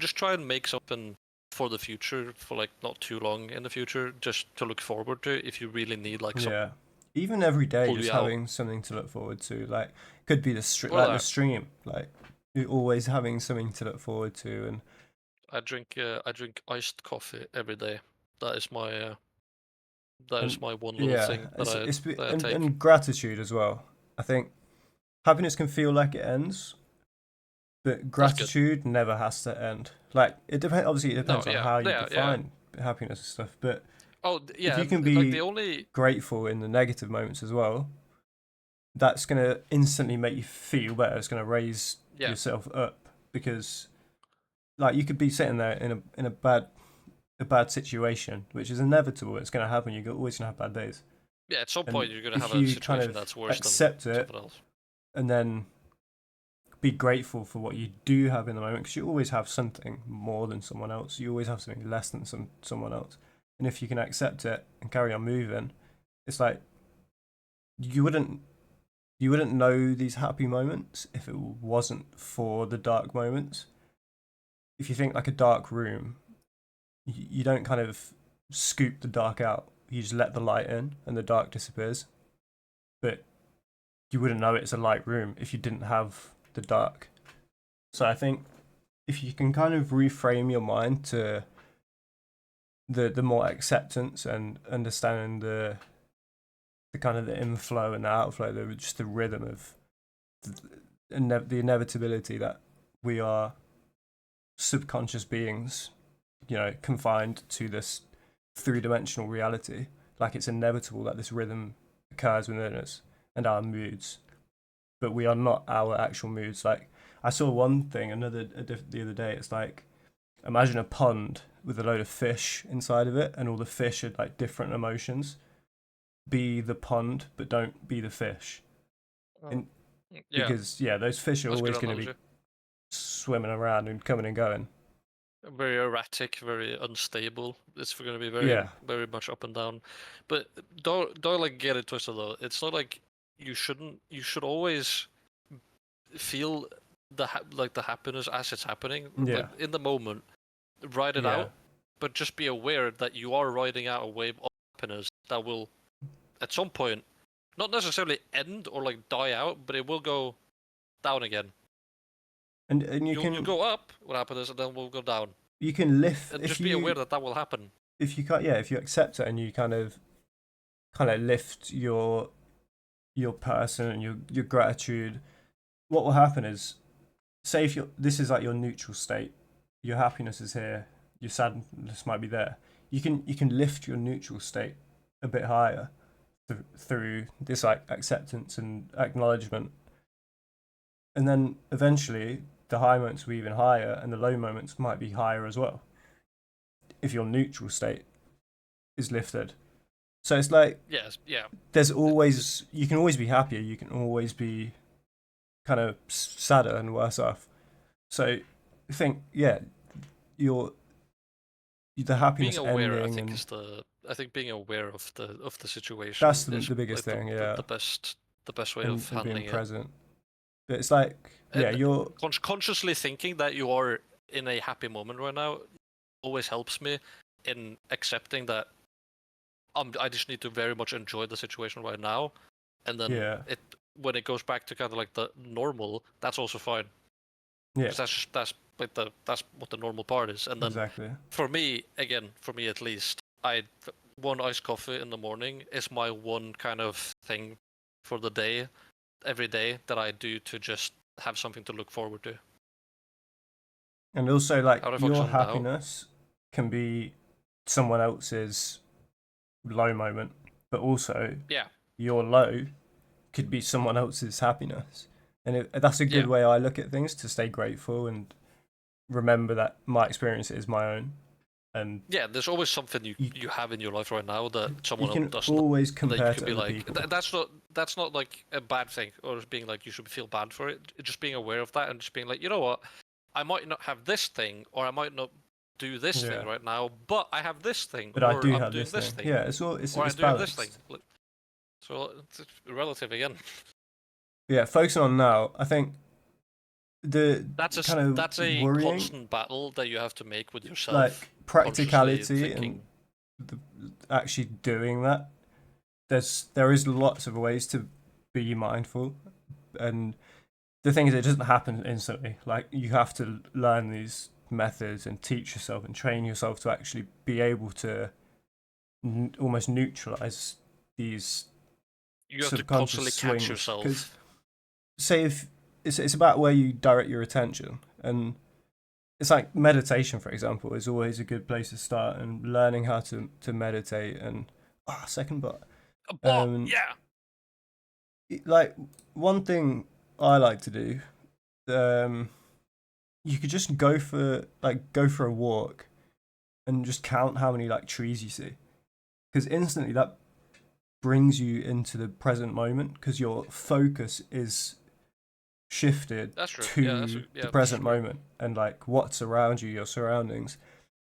just try and make something for the future for like not too long in the future just to look forward to if you really need like something yeah, even every to day pull just you out. having something to look forward to, like could be Or like the that stream, like you're always having something to look forward to. And I drink iced coffee every day. That is my that is and my one little yeah, thing that I take. and gratitude as well. I think happiness can feel like it ends, but That's good. gratitude never has to end. Like it depends. Obviously, it No, depends on yeah, how you yeah, yeah. define happiness and stuff. But Oh, if yeah. you can Like the be only grateful in the negative moments as well, that's gonna instantly make you feel better. It's gonna raise yeah, yourself up, because like you could be sitting there in a bad situation, which is inevitable. It's gonna happen. You're always gonna have bad days. yeah. At some And point, you're gonna have if a you kind situation of that's worse than accept it something else. and then be grateful for what you do have in the moment, because you always have something more than someone else. You always have something less than someone else. And if you can accept it and carry on moving, it's like you wouldn't you wouldn't know these happy moments if it wasn't for the dark moments. If you think like a dark room, you don't kind of scoop the dark out. You just let the light in and the dark disappears. But you wouldn't know it's a light room if you didn't have the dark. So I think if you can kind of reframe your mind to the more acceptance and understanding the kind of the inflow and the outflow, just the rhythm of the inevitability that we are subconscious beings, confined to this three-dimensional reality. Like it's inevitable that this rhythm occurs within us and our moods, but we are not our actual moods. Like I saw one thing, the other day. It's like imagine a pond with a load of fish inside of it, and all the fish had like different emotions. Be the pond, but don't be the fish. Oh. And Yeah, because yeah, those fish are that's a good always going to be analogy. swimming around and coming and going. Very erratic, very unstable. It's going to be very, Yeah, very much up and down. But don't like get it twisted though. It's not like you shouldn't. You should always feel like the happiness as it's happening, like yeah, in the moment. Ride it yeah. out, but just be aware that you are riding out a wave of happiness that will, at some point, not necessarily end or like die out, but it will go down again. And You'll go up with happiness, and then we'll go down. you can lift And just be aware that that will happen. if you can't, yeah, if you accept it and you kind of lift your person and your gratitude. What will happen is, say if you this is like your neutral state, your happiness is here, your sadness might be there. You can lift your neutral state a bit higher through this like acceptance and acknowledgement, and then eventually the high moments will be even higher and the low moments might be higher as well. if your neutral state is lifted. So it's like Yes, yeah. there's always, you can always be happier, you can always be kind of sadder and worse off. So I think, yeah, your the Being happiness aware, ending, and I think being aware of the that's situation the, is the biggest like thing, yeah, the best way and of being handling it. present. But it's like, yeah, And you're consciously thinking that you are in a happy moment right now always helps me in accepting that I just need to very much enjoy the situation right now, and then yeah, when it goes back to kind of like the normal, that's also fine. yeah, Because that's what the normal part is. And then exactly. for me, again, for me at least, one iced coffee in the morning is my one kind of thing for the day, every day that I do to just have something to look forward to. And also, like, How do I your function now? happiness can be someone else's low moment, but also Yeah, your low could be someone else's happiness. And that's a yeah, good way I look at things, to stay grateful and remember that my experience is my own. And yeah. There's always something you, you have in your life right now that you someone else can doesn't, always and that you compare can to be other like, people. that's not like a bad thing, or being like you should feel bad for it. Just being aware of that and just being like, you know what, I might not have this thing, or I might not do this thing Yeah. right now, but I have this thing, But I or do I'm have doing this this thing. thing, Yeah, it's all or I it's do have this thing. balanced. So it's relative again. Yeah, focusing on now, I think the kind of That's a worrying, constant battle that you have to make with yourself, like consciously practicality and thinking. the, actually doing that. There is lots of ways to be mindful, and the thing is, it doesn't happen instantly. Like, you have to learn these methods and teach yourself and train yourself to actually be able to almost neutralize these You have to subconscious constantly catch swings. Because yourself. say if it's about where you direct your attention, and it's like meditation, for example, is always a good place to start, and learning how to meditate. And second, but But um yeah, like, one thing I like to do, um you could just go for a walk and just count how many like trees you see, because instantly that brings you into the present moment, because your focus is shifted that's true. to the Yeah, that's present true. moment and like what's around you, your surroundings.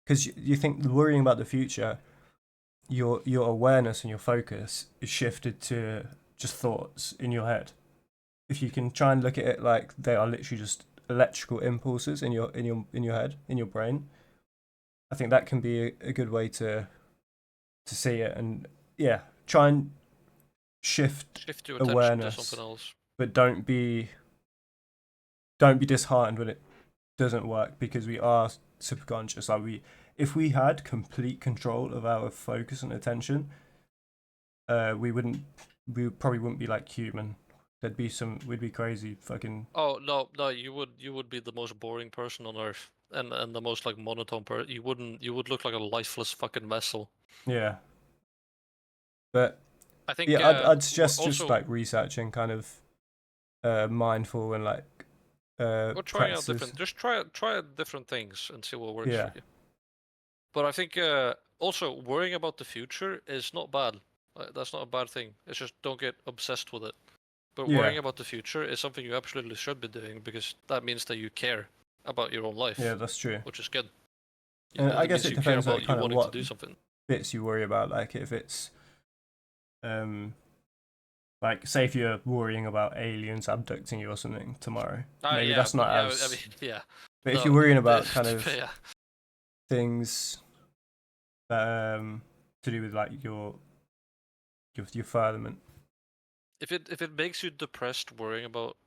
Because you think worrying about the future, your awareness and your focus is shifted to just thoughts in your head. If you can try and look at it like they are literally just electrical impulses in your head, in your brain, I think that can be a good way to see it. And yeah, try and shift Shift your attention to something awareness, else. but don't be disheartened when it doesn't work, because we are subconscious. Like, if we had complete control of our focus and attention, we probably wouldn't be like human. We'd be crazy fucking. Oh no, no, you would be the most boring person on earth, and the most like monotone person. You would look like a lifeless fucking vessel. Yeah. But I think yeah, I'd suggest just also like researching kind of mindful and like or trying out practices. different, just try out different things and see what works for Yeah. you. But I think also worrying about the future is not bad. That's not a bad thing. It's just don't get obsessed with it. But Yeah. worrying about the future is something you absolutely should be doing, because that means that you care about your own Yeah, life, that's true. which is good. And I It guess means it you care depends on about you kind of wanting to what do something. bits you worry about. Like, if it's um like, say if you're worrying about aliens abducting you or something tomorrow, maybe Yeah, that's not yeah. I mean, as. yeah. But if No, you're worrying about kind of yeah. things that to do with like your firmament. If it makes you depressed, worrying about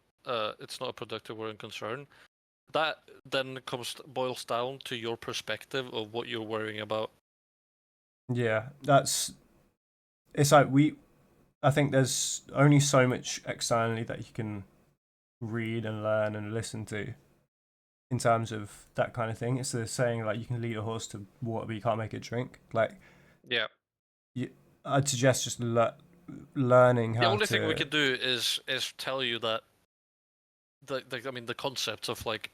it's not a productive worrying concern. That then boils down to your perspective of what you're worrying about. Yeah, it's like I think there's only so much externally that you can read and learn and listen to in terms of that kind of thing. It's the saying, like, you can lead a horse to water, but you can't make it drink. Like, Yeah. I'd suggest just learning The how only thing we to. can do is tell you that the concept of like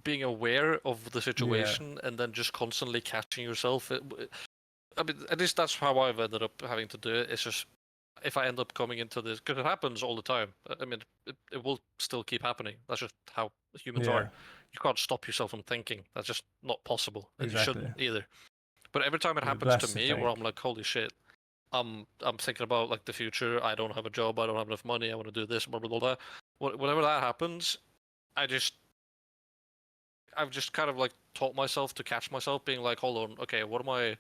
being aware of the situation and then just constantly catching yourself. I mean, at least that's how I've ended up having to do it. It's just if I end up coming into this, because it happens all the time. I mean, it will still keep happening. That's just how humans Yeah. are. You can't stop yourself from thinking. That's just not possible, and Exactly. you shouldn't either. But every time it Yeah, happens to that's the me, thing. where I'm like, holy shit, I'm thinking about like the future. I don't have a job. I don't have enough money. I want to do this. Blah blah blah. Whenever that happens, I've just kind of like taught myself to catch myself being like, hold on, okay, what am I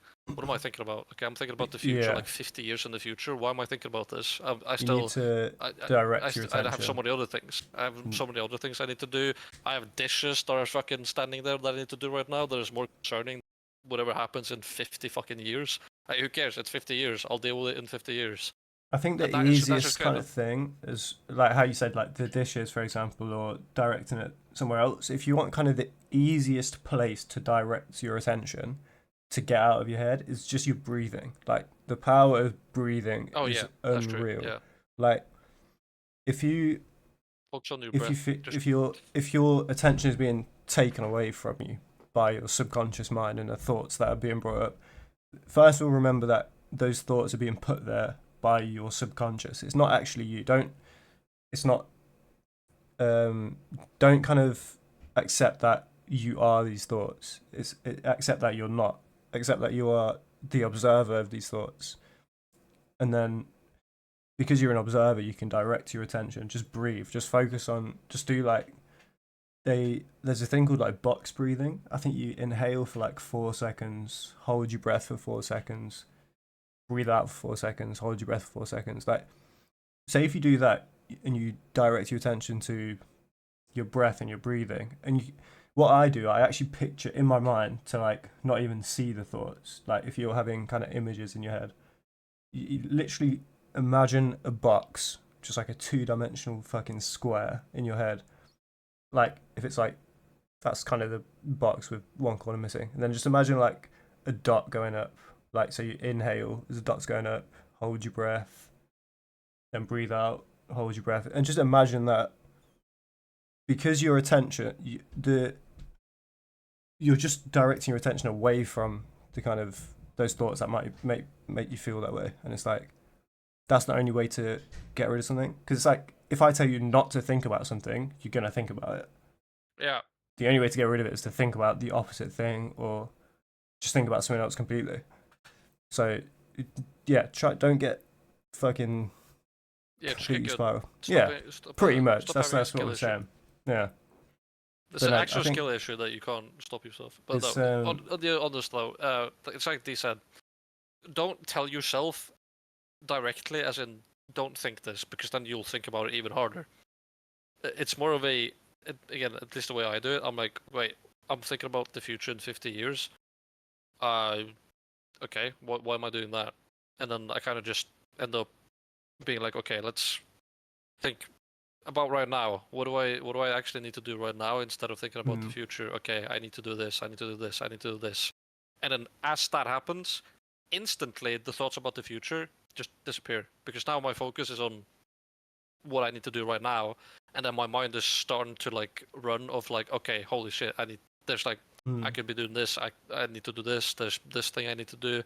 thinking about? Okay, I'm thinking about the future, Yeah. like 50 years in the future. Why am I thinking about this? I You need still, to I, direct your I have so attention. many other things. I have so many other things I need to do. I have dishes that are fucking standing there that I need to do right now. That is more concerning. Whatever happens in 50 fucking years. Like, who cares? It's 50 years. I'll deal with it in 50 years. I think the That's just easiest kind kind of thing is like how you said, like the dishes, for example, or directing it somewhere else. If you want kind of the easiest place to direct your attention to get out of your head, is just your breathing. Like the power of breathing Oh is yeah, that's true. unreal. Yeah, Like if you focus on your breath. Just if your attention is being taken away from you by your subconscious mind and the thoughts that are being brought up, first of all, remember that those thoughts are being put there by your subconscious. It's not actually you. It's not. Don't kind of accept that you are these thoughts. Accept that you're not. Accept that you are the observer of these thoughts, and then because you're an observer, you can direct your attention. Just breathe. Just focus on. Just do like there's a thing called like box breathing. I think you inhale for like 4 seconds, hold your breath for 4 seconds, breathe out for 4 seconds, hold your breath for 4 seconds. Like, say if you do that and you direct your attention to your breath and your breathing, and what I do, I actually picture in my mind to like not even see the thoughts. Like if you're having kind of images in your head, you literally imagine a box, just like a 2-dimensional fucking square in your head. Like if it's like that's kind of the box with one corner missing, and then just imagine like a dot going up. Like so, you inhale as the dot's going up, hold your breath, then breathe out, hold your breath, and just imagine that because your attention, you're just directing your attention away from the kind of those thoughts that might make you feel that way, and it's like that's the only way to get rid of something. Because it's like if I tell you not to think about something, you're gonna think about it. yeah. The only way to get rid of it is to think about the opposite thing, or just think about something else completely. So, yeah, don't get fucking completely spiral. Yeah, pretty much. That's what we're saying. Yeah. It's an actual skill issue that you can't stop yourself. But no, on this though, it's like they said, don't tell yourself directly, as in don't think this, because then you'll think about it even harder. It's more of again, at least the way I do it, I'm like, wait, I'm thinking about the future in 50 years. Okay, why am I doing that? And then I kind of just end up being like, okay, let's think about right now. What do I actually need to do right now instead of thinking about the future? Okay, I need to do this. I need to do this. I need to do this. And then as that happens, instantly the thoughts about the future just disappear because now my focus is on what I need to do right now, and then my mind is starting to like run of like, okay, holy shit, there's like I could be doing this. I need to do this. There's this thing I need to do.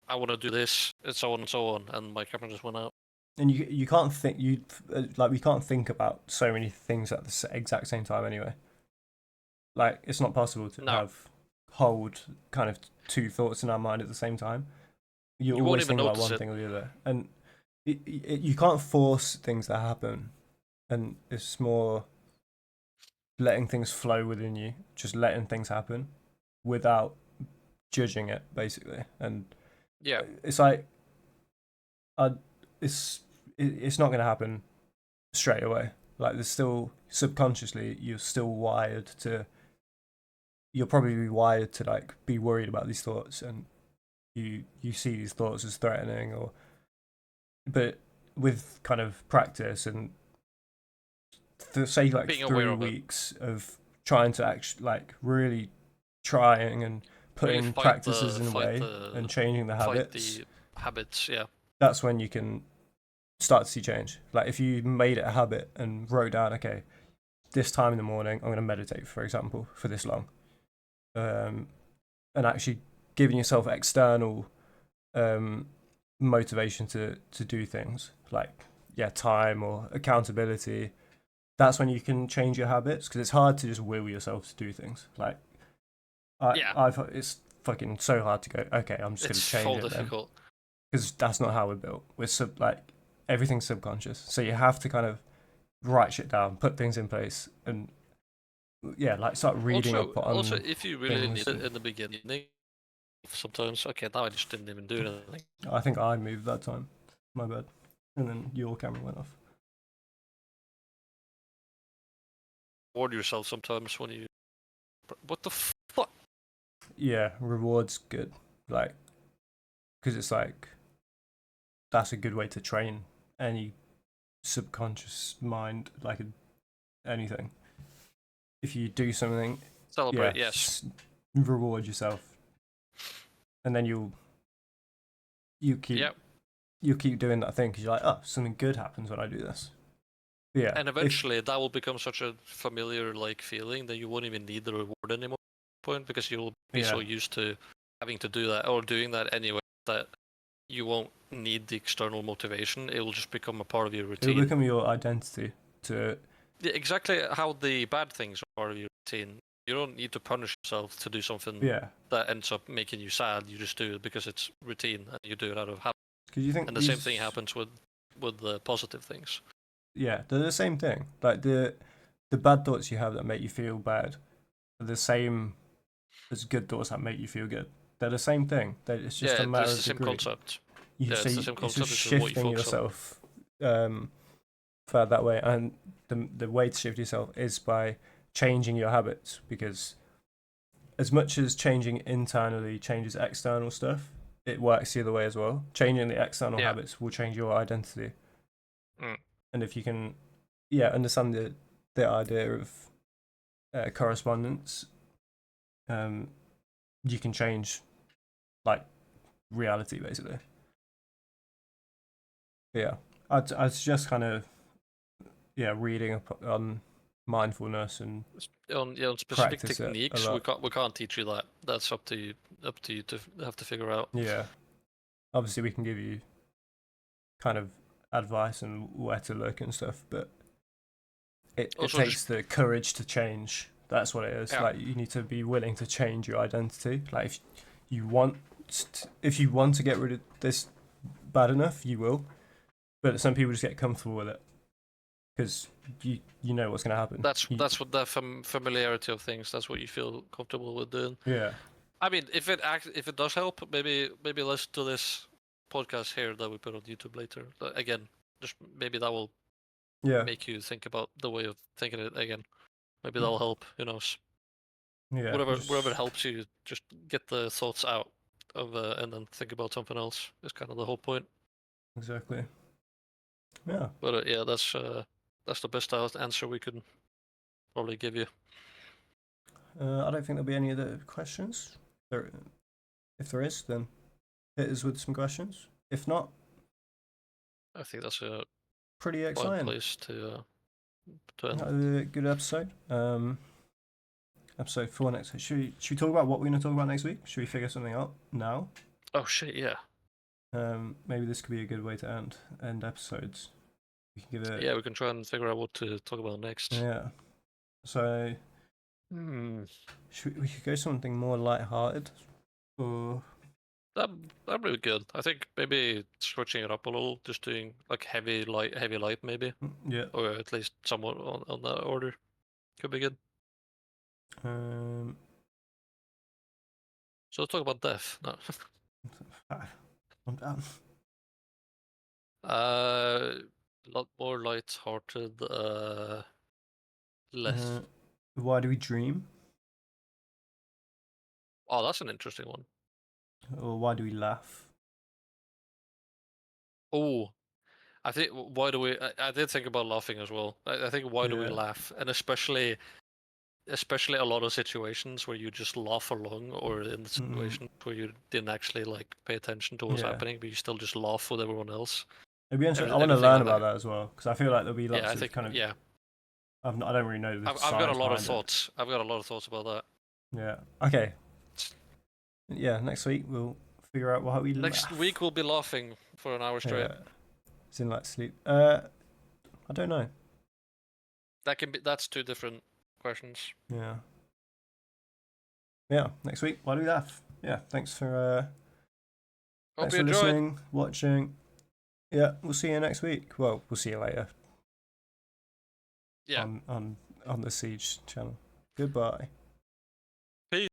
I want to do this, and so on and so on. And my camera just went out. And you can't think we can't think about so many things at the exact same time anyway. Like it's not possible to hold kind of two thoughts in our mind at the same time. You always think about one thing or the other, and you can't force things to happen. And it's more letting things flow within you, just letting things happen without judging it, basically. And yeah, it's like it's not going to happen straight away. Like there's still subconsciously you're probably wired to like be worried about these thoughts, and you see these thoughts as threatening, but with kind of practice and say like being 3 weeks of trying to actually like really trying and putting really practices in a way and changing the habits, yeah, that's when you can start to see change. Like if you made it a habit and wrote down, okay, this time in the morning, I'm going to meditate, for example, for this long. And actually giving yourself external motivation to do things like time or accountability. That's when you can change your habits, because it's hard to just will yourself to do things. Like it's fucking so hard to go, okay, I'm just going to change it difficult. Because that's not how we're built. We're everything's subconscious, so you have to kind of write shit down, put things in place, and start reading up on. Also, if you really need it in the beginning, sometimes now I just didn't even do anything. I think I moved that time. My bad. And then your camera went off. Reward yourself sometimes when you. What the fuck? Yeah, rewards good. Like, because it's like that's a good way to train any subconscious mind, like anything. If you do something, celebrate, yes, reward yourself, and then you keep doing that thing because you're like, oh, something good happens when I do this. Yeah, and eventually that will become such a familiar feeling that you won't even need the reward anymore. Point, because you'll be so used to having to do that or doing that anyway that you won't need the external motivation. It will just become a part of your routine. It will become your identity. Exactly how the bad things are part of your routine. You don't need to punish yourself to do something that ends up making you sad. You just do it because it's routine and you do it out of habit. And the same thing happens with the positive things. Yeah, they're the same thing. Like the bad thoughts you have that make you feel bad are the same as good thoughts that make you feel good. They're the same thing. It's just a matter of the same degree. Concept. It's the same concept. It's just shifting yourself for that way, and the way to shift yourself is by changing your habits, because as much as changing internally changes external stuff, it works the other way as well. Changing the external habits will change your identity. And if you can understand the idea of correspondence, you can change reality basically. I'd suggest kind of reading up on mindfulness and on specific techniques. We can't teach you that. That's up to you to have to figure out. Yeah, obviously we can give you kind of advice and where to look and stuff, but it takes the courage to change. That's what it is. Like, you need to be willing to change your identity. Like, if you want to get rid of this bad enough, you will. But some people just get comfortable with it because you know what's going to happen. That's what the familiarity of things. That's what you feel comfortable with doing. Yeah. I mean, if it does help, maybe listen to this podcast here that we put on YouTube later. Again, just maybe that will make you think about the way of thinking it again. Maybe that'll help. Who knows? Yeah. Whatever helps you, just get the thoughts out of and then think about something else. Is kind of the whole point. Exactly. Yeah. But that's the best answer we could probably give you. I don't think there'll be any other questions. If there is, then hit us with some questions. If not, I think that's a pretty exciting place to end. A good episode. Episode 4 next week. Should we talk about what we're going to talk about next week? Should we figure something out now? Oh shit, yeah. Maybe this could be a good way to end episodes. We can give it. Yeah, we can try and figure out what to talk about next. Yeah. So. We could go something more light-hearted, or that'd be good. I think maybe switching it up a little, just doing heavy light, maybe. Yeah. Or at least somewhat on that order. Could be good. So let's talk about death. No. I'm down. A lot more light-hearted. Less. Why do we dream? Oh, that's an interesting one. Or why do we laugh? Oh, I think why do we? I did think about laughing as well. I think why do we laugh, and especially a lot of situations where you just laugh along, or in the situations where you didn't actually pay attention to what's happening, but you still just laugh with everyone else. It'd be interesting. I want to learn about that as well, because I feel like there'll be lots of kind of I don't really know the I've got a science lot of behind it. thoughts. I've got a lot of thoughts about that. Yeah. Okay. Yeah. Next week we'll figure out why we Next laugh. week we'll be laughing for an hour straight. Yeah. It's in like sleep. I don't know. That's two different questions. Yeah. Yeah. Next week, why do we laugh? Yeah. Thanks for Hope thanks you for enjoyed. listening, watching. Yeah. We'll see you next week. Well, we'll see you later. Yeah. On the Siege channel. Goodbye.